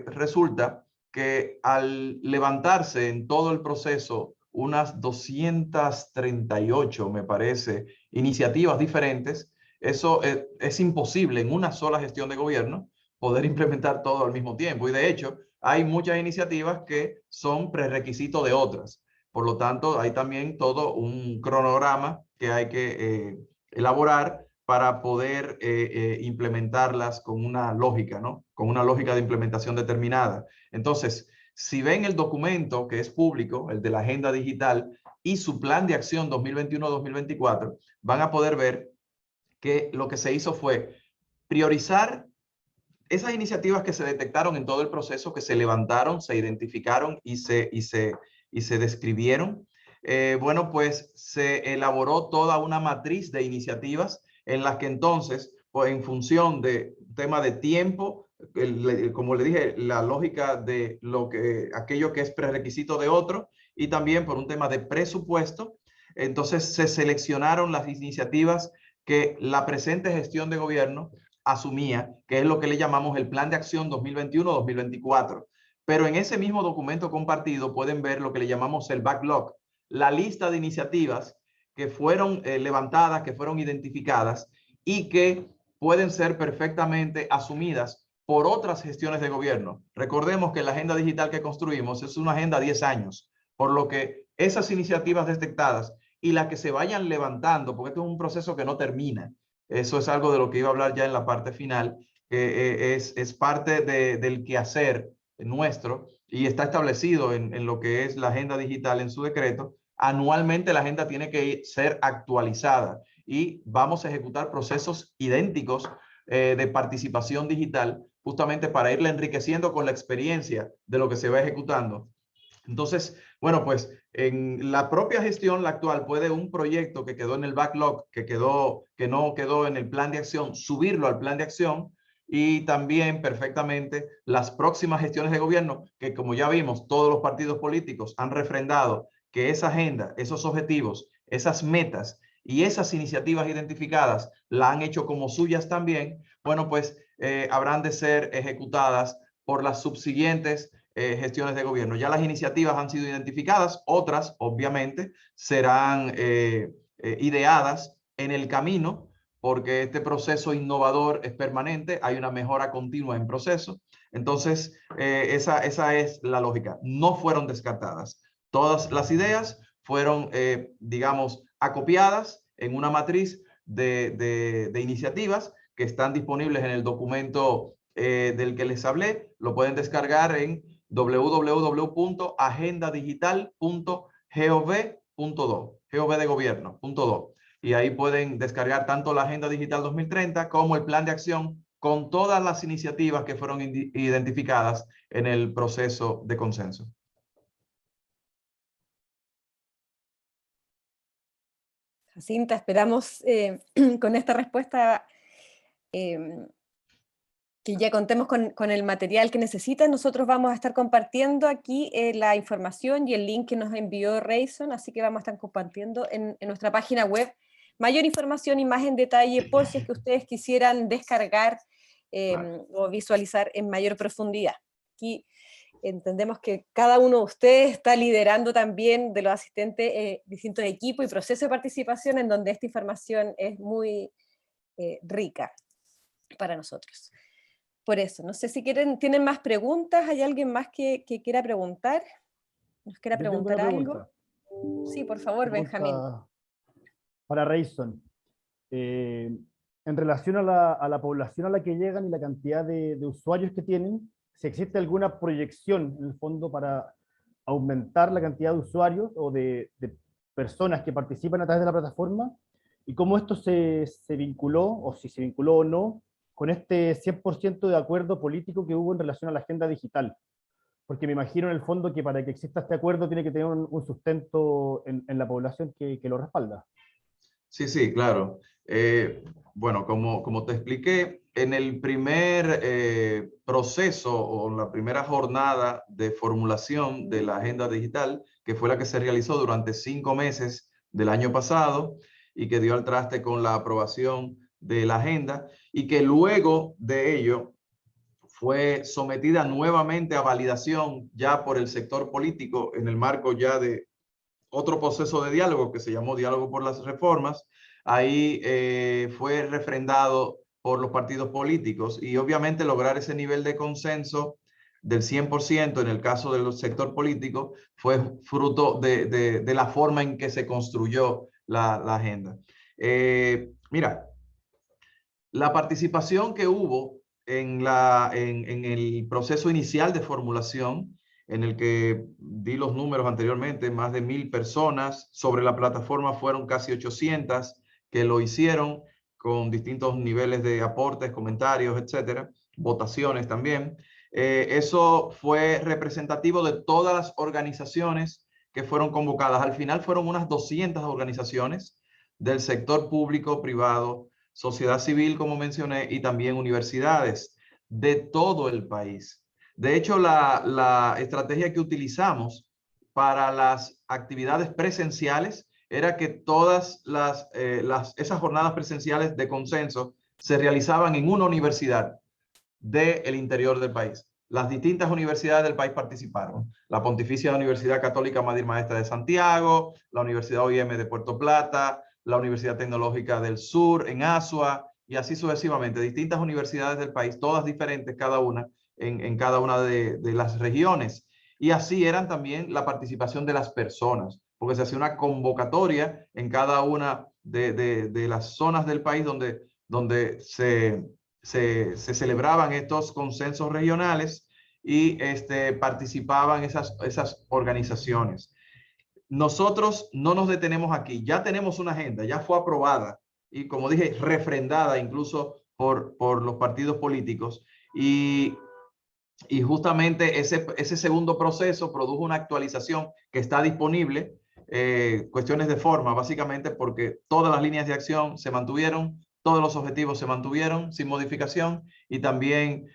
resulta que al levantarse en todo el proceso unas 238, me parece, iniciativas diferentes, eso es imposible en una sola gestión de gobierno poder implementar todo al mismo tiempo. Y de hecho, hay muchas iniciativas que son prerequisito de otras. Por lo tanto, hay también todo un cronograma que hay que elaborar para poder implementarlas con una lógica, ¿no? Con una lógica de implementación determinada. Entonces, si ven el documento que es público, el de la Agenda Digital y su Plan de Acción 2021-2024, van a poder ver que lo que se hizo fue priorizar esas iniciativas que se detectaron en todo el proceso, que se levantaron, se identificaron y se describieron. Bueno, pues se elaboró toda una matriz de iniciativas en las que entonces pues, en función de tema de tiempo, como le dije, la lógica de aquello que es prerequisito de otro, y también por un tema de presupuesto. Entonces se seleccionaron las iniciativas que la presente gestión de gobierno asumía, que es lo que le llamamos el Plan de Acción 2021-2024. Pero en ese mismo documento compartido pueden ver lo que le llamamos el backlog, la lista de iniciativas que fueron levantadas, que fueron identificadas y que pueden ser perfectamente asumidas por otras gestiones de gobierno. Recordemos que la agenda digital que construimos es una agenda a 10 años, por lo que esas iniciativas detectadas y las que se vayan levantando, porque esto es un proceso que no termina. Eso es algo de lo que iba a hablar ya en la parte final, que es parte del quehacer nuestro y está establecido en lo que es la agenda digital en su decreto. Anualmente la agenda tiene que ser actualizada y vamos a ejecutar procesos idénticos de participación digital justamente para irla enriqueciendo con la experiencia de lo que se va ejecutando. Entonces, bueno, pues en la propia gestión, la actual, puede un proyecto que quedó en el backlog, que no quedó en el plan de acción, subirlo al plan de acción, y también perfectamente las próximas gestiones de gobierno, que como ya vimos, todos los partidos políticos han refrendado que esa agenda, esos objetivos, esas metas y esas iniciativas identificadas la han hecho como suyas también. Bueno, pues habrán de ser ejecutadas por las subsiguientes gestiones de gobierno. Ya las iniciativas han sido identificadas, otras obviamente serán ideadas en el camino, porque este proceso innovador es permanente, hay una mejora continua en proceso. Entonces, esa es la lógica. No fueron descartadas. Todas las ideas fueron, digamos, acopiadas en una matriz de iniciativas que están disponibles en el documento del que les hablé. Lo pueden descargar en www.agendadigital.gov.do, gov de gobierno.do. Y ahí pueden descargar tanto la Agenda Digital 2030 como el Plan de Acción con todas las iniciativas que fueron identificadas en el proceso de consenso. Jacinta, esperamos con esta respuesta que ya contemos con el material que necesitan. Nosotros vamos a estar compartiendo aquí la información y el link que nos envió Rayson, así que vamos a estar compartiendo en nuestra página web mayor información y más en detalle por si es que ustedes quisieran descargar o visualizar en mayor profundidad. Aquí entendemos que cada uno de ustedes está liderando también de los asistentes distintos equipos y procesos de participación en donde esta información es muy rica para nosotros. Por eso, no sé si tienen más preguntas. ¿Hay alguien más que quiera preguntar? ¿Nos quiera preguntar algo? Sí, por favor, Benjamín. Para Rayson, en relación a la población a la que llegan y la cantidad de usuarios que tienen, si existe alguna proyección en el fondo para aumentar la cantidad de usuarios o de personas que participan a través de la plataforma, y cómo esto se vinculó, o si se vinculó o no, con este 100% de acuerdo político que hubo en relación a la agenda digital. Porque me imagino en el fondo que para que exista este acuerdo tiene que tener un sustento en la población que lo respalda. Sí, sí, claro. Bueno, como te expliqué, en el primer proceso o la primera jornada de formulación de la agenda digital, que fue la que se realizó durante 5 meses del año pasado y que dio al traste con la aprobación de la agenda, y que luego de ello fue sometida nuevamente a validación ya por el sector político en el marco ya de otro proceso de diálogo que se llamó Diálogo por las Reformas. Ahí fue refrendado por los partidos políticos, y obviamente lograr ese nivel de consenso del 100% en el caso del sector político fue fruto de la forma en que se construyó la agenda. Mira, la participación que hubo en el proceso inicial de formulación, en el que di los números anteriormente, más de 1000 personas, sobre la plataforma fueron casi 800 que lo hicieron con distintos niveles de aportes, comentarios, etcétera, votaciones también. Eso fue representativo de todas las organizaciones que fueron convocadas. Al final fueron unas 200 organizaciones del sector público, privado, sociedad civil, como mencioné, y también universidades de todo el país. De hecho, la estrategia que utilizamos para las actividades presenciales era que todas esas jornadas presenciales de consenso se realizaban en una universidad del interior del país. Las distintas universidades del país participaron. La Pontificia Universidad Católica Madre Maestra de Santiago, la Universidad OIM de Puerto Plata, la Universidad Tecnológica del Sur en Asua, y así sucesivamente. Distintas universidades del país, todas diferentes cada una, en cada una de las regiones. Y así eran también la participación de las personas, porque se hacía una convocatoria en cada una de las zonas del país donde se celebraban estos consensos regionales y participaban esas organizaciones. Nosotros no nos detenemos aquí, ya tenemos una agenda, ya fue aprobada y, como dije, refrendada incluso por los partidos políticos, y justamente ese segundo proceso produjo una actualización que está disponible. Cuestiones de forma, básicamente porque todas las líneas de acción se mantuvieron, todos los objetivos se mantuvieron sin modificación, y también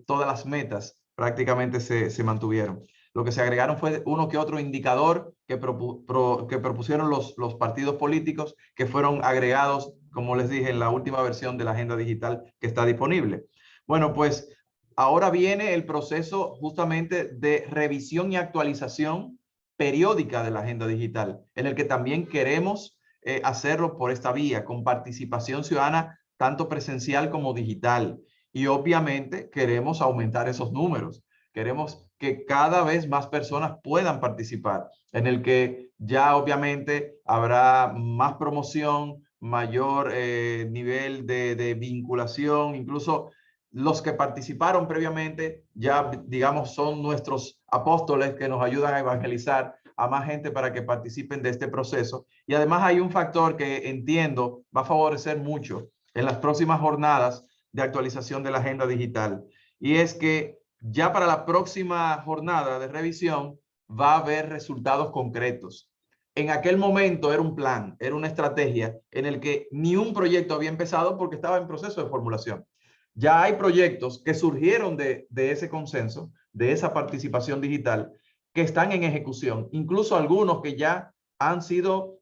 todas las metas prácticamente se mantuvieron. Lo que se agregaron fue uno que otro indicador que propusieron los partidos políticos, que fueron agregados, como les dije, en la última versión de la agenda digital que está disponible. Bueno, pues ahora viene el proceso justamente de revisión y actualización periódica de la agenda digital, en el que también queremos hacerlo por esta vía, con participación ciudadana, tanto presencial como digital. Y obviamente queremos aumentar esos números. Queremos que cada vez más personas puedan participar, en el que ya obviamente habrá más promoción, mayor nivel de vinculación, incluso los que participaron previamente ya, digamos, son nuestros apóstoles que nos ayudan a evangelizar a más gente para que participen de este proceso. Y además hay un factor que entiendo va a favorecer mucho en las próximas jornadas de actualización de la agenda digital, y es que ya para la próxima jornada de revisión va a haber resultados concretos. En aquel momento era un plan, era una estrategia en el que ni un proyecto había empezado porque estaba en proceso de formulación. Ya hay proyectos que surgieron de ese consenso, de esa participación digital, que están en ejecución, incluso algunos que ya han sido,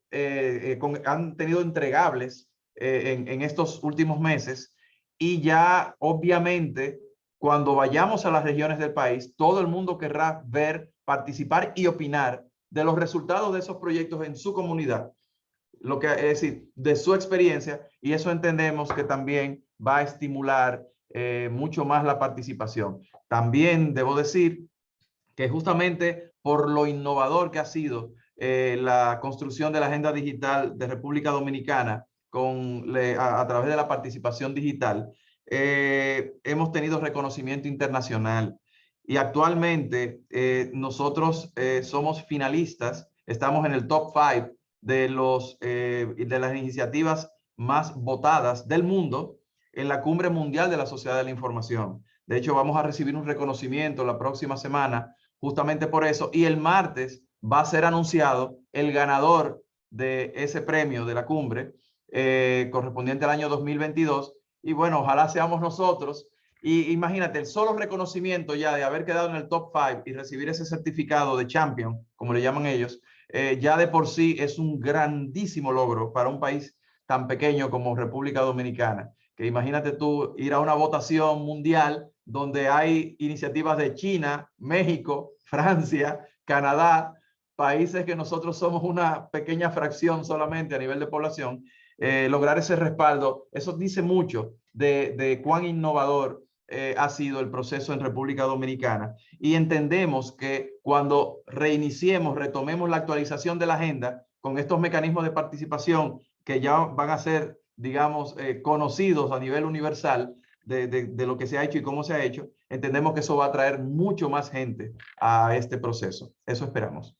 han tenido entregables en estos últimos meses, y ya obviamente cuando vayamos a las regiones del país, todo el mundo querrá ver, participar y opinar de los resultados de esos proyectos en su comunidad, lo que es decir, de su experiencia, y eso entendemos que también va a estimular mucho más la participación. También debo decir que justamente por lo innovador que ha sido la construcción de la agenda digital de República Dominicana a través de la participación digital, hemos tenido reconocimiento internacional, y actualmente nosotros somos finalistas, estamos en el top 5 de las iniciativas más votadas del mundo en la Cumbre Mundial de la Sociedad de la Información. De hecho, vamos a recibir un reconocimiento la próxima semana justamente por eso, y el martes va a ser anunciado el ganador de ese premio de la cumbre correspondiente al año 2022, y bueno, ojalá seamos nosotros. Y imagínate, el solo reconocimiento ya de haber quedado en el top 5 y recibir ese certificado de champion, como le llaman ellos, ya de por sí es un grandísimo logro para un país tan pequeño como República Dominicana. Que imagínate tú ir a una votación mundial donde hay iniciativas de China, México, Francia, Canadá, países que nosotros somos una pequeña fracción solamente a nivel de población. Lograr ese respaldo, eso dice mucho de cuán innovador ha sido el proceso en República Dominicana, y entendemos que cuando reiniciemos, retomemos la actualización de la agenda con estos mecanismos de participación que ya van a ser, digamos, conocidos a nivel universal de lo que se ha hecho y cómo se ha hecho, entendemos que eso va a traer mucho más gente a este proceso. Eso esperamos.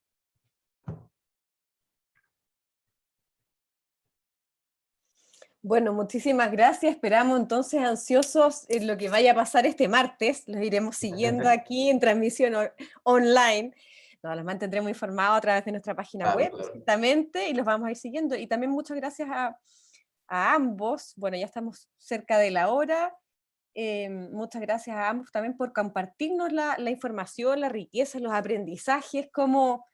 Bueno, muchísimas gracias. Esperamos entonces ansiosos en lo que vaya a pasar este martes. Los iremos siguiendo aquí en transmisión online. Los mantendremos informados a través de nuestra página web, exactamente, y los vamos a ir siguiendo. Y también muchas gracias a ambos. Bueno, ya estamos cerca de la hora. Muchas gracias a ambos también por compartirnos la información, la riqueza, los aprendizajes, como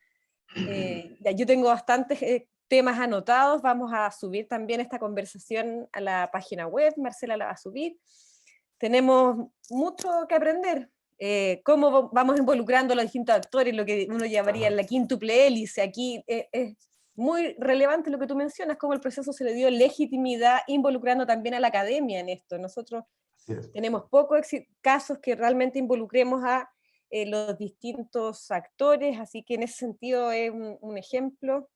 yo tengo bastantes temas anotados, vamos a subir también esta conversación a la página web, Marcela la va a subir. Tenemos mucho que aprender, cómo vamos involucrando a los distintos actores, lo que uno llamaría la quíntuple hélice. Aquí es muy relevante lo que tú mencionas, cómo el proceso se le dio legitimidad, involucrando también a la academia en esto. Nosotros tenemos pocos casos que realmente involucremos a los distintos actores, así que en ese sentido es un ejemplo.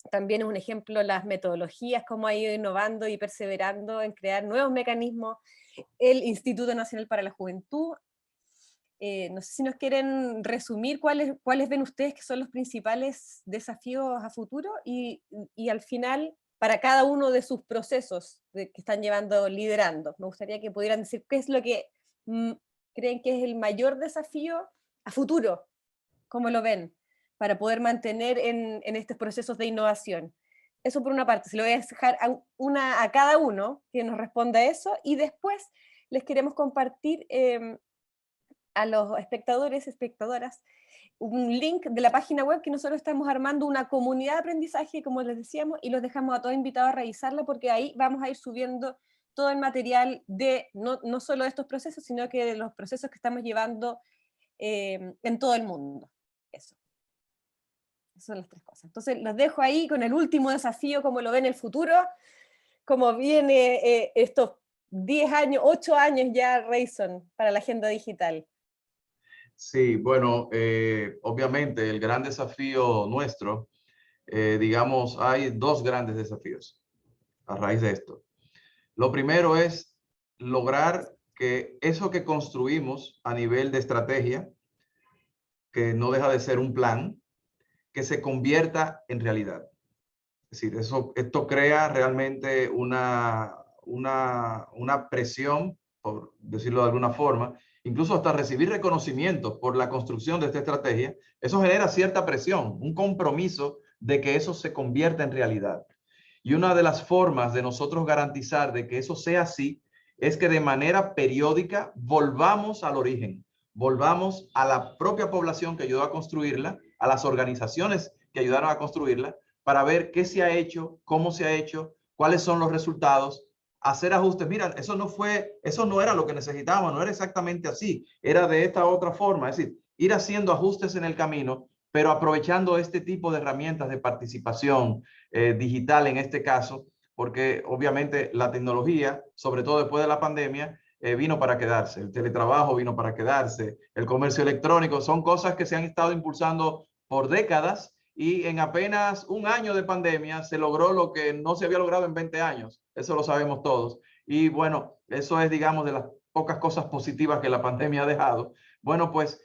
También es un ejemplo las metodologías, cómo ha ido innovando y perseverando en crear nuevos mecanismos el Instituto Nacional para la Juventud. No sé si nos quieren resumir cuáles ven ustedes que son los principales desafíos a futuro y al final para cada uno de sus procesos que están llevando, liderando. Me gustaría que pudieran decir qué es lo que creen que es el mayor desafío a futuro, cómo lo ven, para poder mantener en estos procesos de innovación. Eso por una parte, se lo voy a dejar a cada uno que nos responda eso, y después les queremos compartir a los espectadores, espectadoras, un link de la página web que nosotros estamos armando una comunidad de aprendizaje, como les decíamos, y los dejamos a todos invitados a revisarla, porque ahí vamos a ir subiendo todo el material de no solo de estos procesos, sino que de los procesos que estamos llevando en todo el mundo. Eso. Esas son las tres cosas. Entonces los dejo ahí con el último desafío, como lo ven en el futuro, como viene estos 10 años, 8 años ya, Rayson, para la agenda digital. Sí, bueno, obviamente el gran desafío nuestro, digamos, hay dos grandes desafíos a raíz de esto. Lo primero es lograr que eso que construimos a nivel de estrategia, que no deja de ser un plan, que se convierta en realidad. Es decir, esto crea realmente una presión, por decirlo de alguna forma, incluso hasta recibir reconocimientos por la construcción de esta estrategia. Eso genera cierta presión, un compromiso de que eso se convierta en realidad. Y una de las formas de nosotros garantizar de que eso sea así es que de manera periódica volvamos al origen, volvamos a la propia población que ayudó a construirla, a las organizaciones que ayudaron a construirla, para ver qué se ha hecho, cómo se ha hecho, cuáles son los resultados, hacer ajustes. Mira, eso no era lo que necesitábamos, no era exactamente así, era de esta otra forma. Es decir, ir haciendo ajustes en el camino, pero aprovechando este tipo de herramientas de participación digital en este caso, porque obviamente la tecnología, sobre todo después de la pandemia, vino para quedarse. El teletrabajo vino para quedarse, el comercio electrónico, son cosas que se han estado impulsando por décadas, y en apenas un año de pandemia se logró lo que no se había logrado en 20 años. Eso lo sabemos todos. Y bueno, eso es, digamos, de las pocas cosas positivas que la pandemia ha dejado. Bueno, pues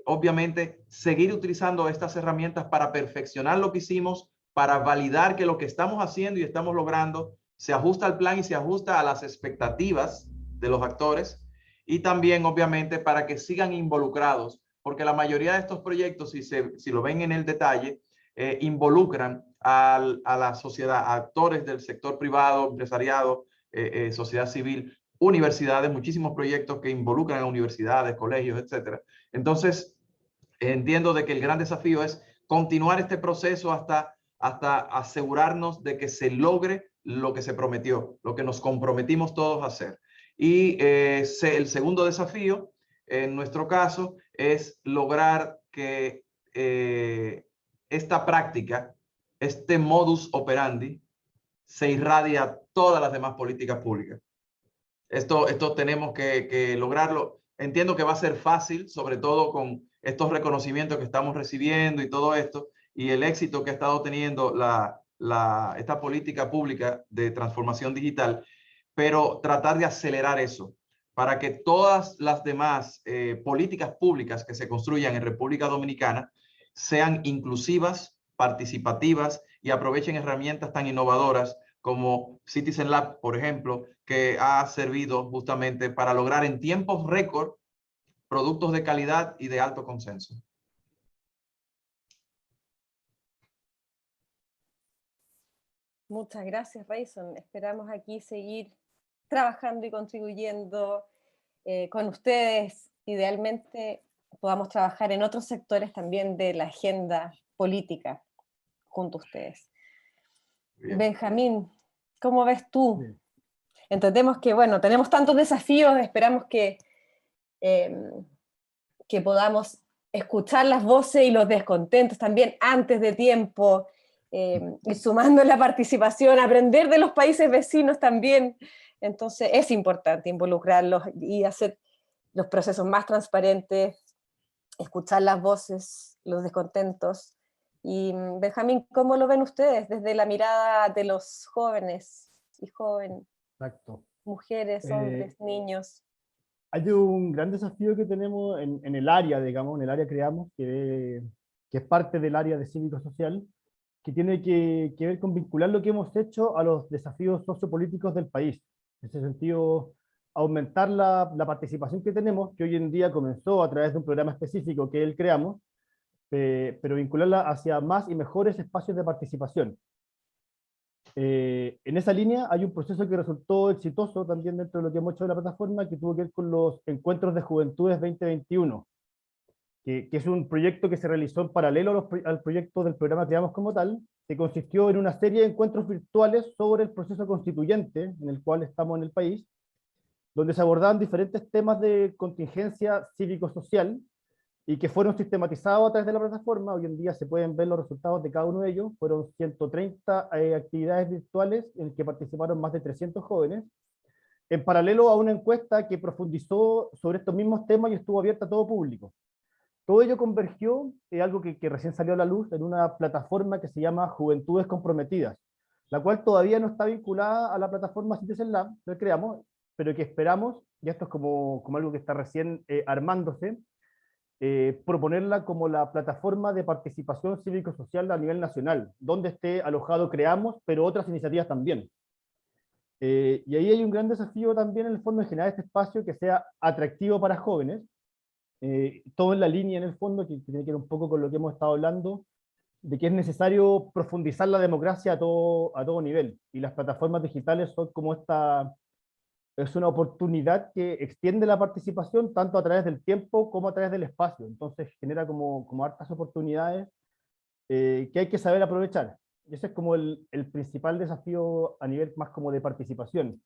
obviamente seguir utilizando estas herramientas para perfeccionar lo que hicimos, para validar que lo que estamos haciendo y estamos logrando se ajusta al plan y se ajusta a las expectativas de los actores, y también obviamente para que sigan involucrados, porque la mayoría de estos proyectos, si lo ven en el detalle, involucran a la sociedad, a actores del sector privado, empresariado, sociedad civil, universidades, muchísimos proyectos que involucran a universidades, colegios, etcétera. Entonces, entiendo de que el gran desafío es continuar este proceso hasta asegurarnos de que se logre lo que se prometió, lo que nos comprometimos todos a hacer. Y el segundo desafío, en nuestro caso, es lograr que esta práctica, este modus operandi, se irradie a todas las demás políticas públicas. Esto tenemos que lograrlo. Entiendo que va a ser fácil, sobre todo con estos reconocimientos que estamos recibiendo y todo esto, y el éxito que ha estado teniendo esta política pública de transformación digital, pero tratar de acelerar eso para que todas las demás políticas públicas que se construyan en República Dominicana sean inclusivas, participativas y aprovechen herramientas tan innovadoras como Citizen Lab, por ejemplo, que ha servido justamente para lograr en tiempos récord productos de calidad y de alto consenso. Muchas gracias, Rayson. Esperamos aquí seguir trabajando y contribuyendo con ustedes. Idealmente podamos trabajar en otros sectores también de la agenda política junto a ustedes. Bien. Benjamín, ¿cómo ves tú? Bien. Entendemos que, bueno, tenemos tantos desafíos, esperamos que podamos escuchar las voces y los descontentos también antes de tiempo, y sumando la participación, aprender de los países vecinos también. Entonces es importante involucrarlos y hacer los procesos más transparentes, escuchar las voces, los descontentos. Y Benjamín, ¿cómo lo ven ustedes desde la mirada de los jóvenes y jóvenes, Exacto. mujeres, hombres, niños? Hay un gran desafío que tenemos en el área, digamos, en el área creamos, que es parte del área de cívico-social, que tiene que ver con vincular lo que hemos hecho a los desafíos sociopolíticos del país. En ese sentido, aumentar la participación que tenemos, que hoy en día comenzó a través de un programa específico que él creamos, pero vincularla hacia más y mejores espacios de participación. En esa línea hay un proceso que resultó exitoso también dentro de lo que hemos hecho en la plataforma, que tuvo que ver con los Encuentros de Juventudes 2021, que es un proyecto que se realizó en paralelo al proyecto del programa Creamos como tal, que consistió en una serie de encuentros virtuales sobre el proceso constituyente en el cual estamos en el país, donde se abordaban diferentes temas de contingencia cívico-social, y que fueron sistematizados a través de la plataforma. Hoy en día se pueden ver los resultados de cada uno de ellos. Fueron 130 actividades virtuales en que participaron más de 300 jóvenes, en paralelo a una encuesta que profundizó sobre estos mismos temas y estuvo abierta a todo público. Todo ello convergió en algo que recién salió a la luz, en una plataforma que se llama Juventudes Comprometidas, la cual todavía no está vinculada a la plataforma Citizen Lab que creamos, pero que esperamos, y esto es como algo que está recién armándose, proponerla como la plataforma de participación cívico-social a nivel nacional, donde esté alojado Creamos, pero otras iniciativas también. Y ahí hay un gran desafío también en el fondo de generar este espacio que sea atractivo para jóvenes, todo en la línea en el fondo, que tiene que ver un poco con lo que hemos estado hablando, de que es necesario profundizar la democracia a todo nivel, y las plataformas digitales son como es una oportunidad que extiende la participación tanto a través del tiempo como a través del espacio. Entonces genera como hartas oportunidades que hay que saber aprovechar. Y ese es como el principal desafío a nivel más como de participación.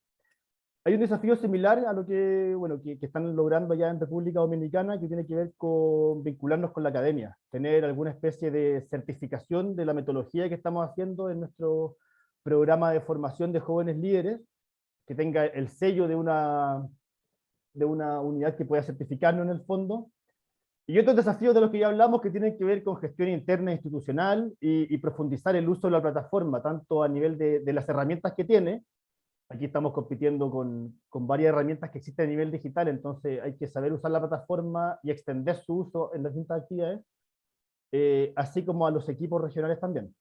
Hay un desafío similar a lo que, bueno, que están logrando ya en República Dominicana, que tiene que ver con vincularnos con la academia, tener alguna especie de certificación de la metodología que estamos haciendo en nuestro programa de formación de jóvenes líderes, que tenga el sello de una unidad que pueda certificarnos en el fondo. Y otros desafíos de los que ya hablamos que tienen que ver con gestión interna e institucional y profundizar el uso de la plataforma, tanto a nivel de las herramientas que tiene. Aquí estamos compitiendo con varias herramientas que existen a nivel digital, entonces hay que saber usar la plataforma y extender su uso en las distintas actividades, así como a los equipos regionales también.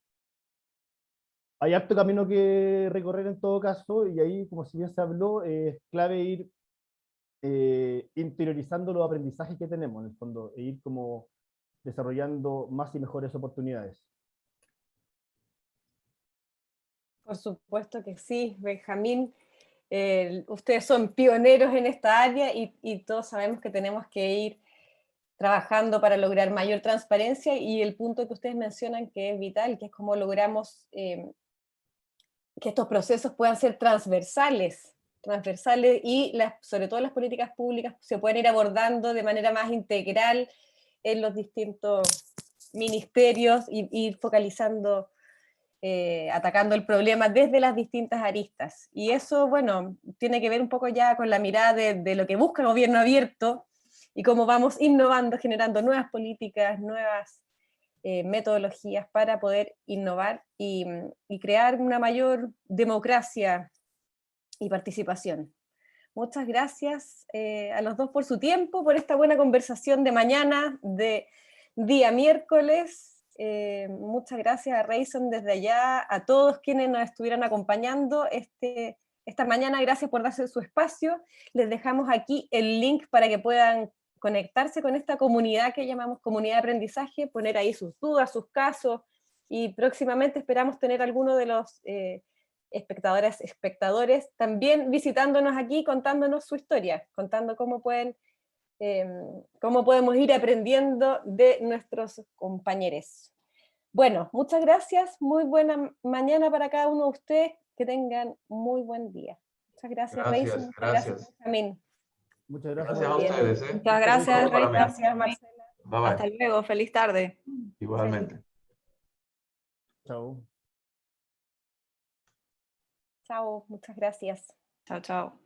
Hay harto camino que recorrer en todo caso, y ahí, como si bien se habló, es clave ir interiorizando los aprendizajes que tenemos, en el fondo, e ir como desarrollando más y mejores oportunidades. Por supuesto que sí, Benjamín. Ustedes son pioneros en esta área y todos sabemos que tenemos que ir trabajando para lograr mayor transparencia, y el punto que ustedes mencionan que es vital, que es cómo logramos que estos procesos puedan ser transversales y sobre todo las políticas públicas se pueden ir abordando de manera más integral en los distintos ministerios y ir focalizando, atacando el problema desde las distintas aristas. Y eso, bueno, tiene que ver un poco ya con la mirada de lo que busca el gobierno abierto y cómo vamos innovando, generando nuevas políticas, nuevas metodologías para poder innovar y crear una mayor democracia y participación. Muchas gracias a los dos por su tiempo, por esta buena conversación de mañana, de día miércoles. Muchas gracias a Rayson desde allá, a todos quienes nos estuvieron acompañando esta mañana. Gracias por darse su espacio. Les dejamos aquí el link para que puedan conectarse con esta comunidad que llamamos comunidad de aprendizaje, poner ahí sus dudas, sus casos, y próximamente esperamos tener alguno de los espectadores también visitándonos aquí, contándonos su historia, contando cómo podemos ir aprendiendo de nuestros compañeros. Bueno, muchas gracias, muy buena mañana para cada uno de ustedes, que tengan muy buen día. Muchas gracias, Raíssa, muchas gracias, Benjamín. Muchas gracias. Gracias a ustedes. Muchas gracias, Todo para mí. Gracias, Marcela. Bye bye. Hasta luego, feliz tarde. Igualmente. Chao. Chao, muchas gracias. Chao, chao.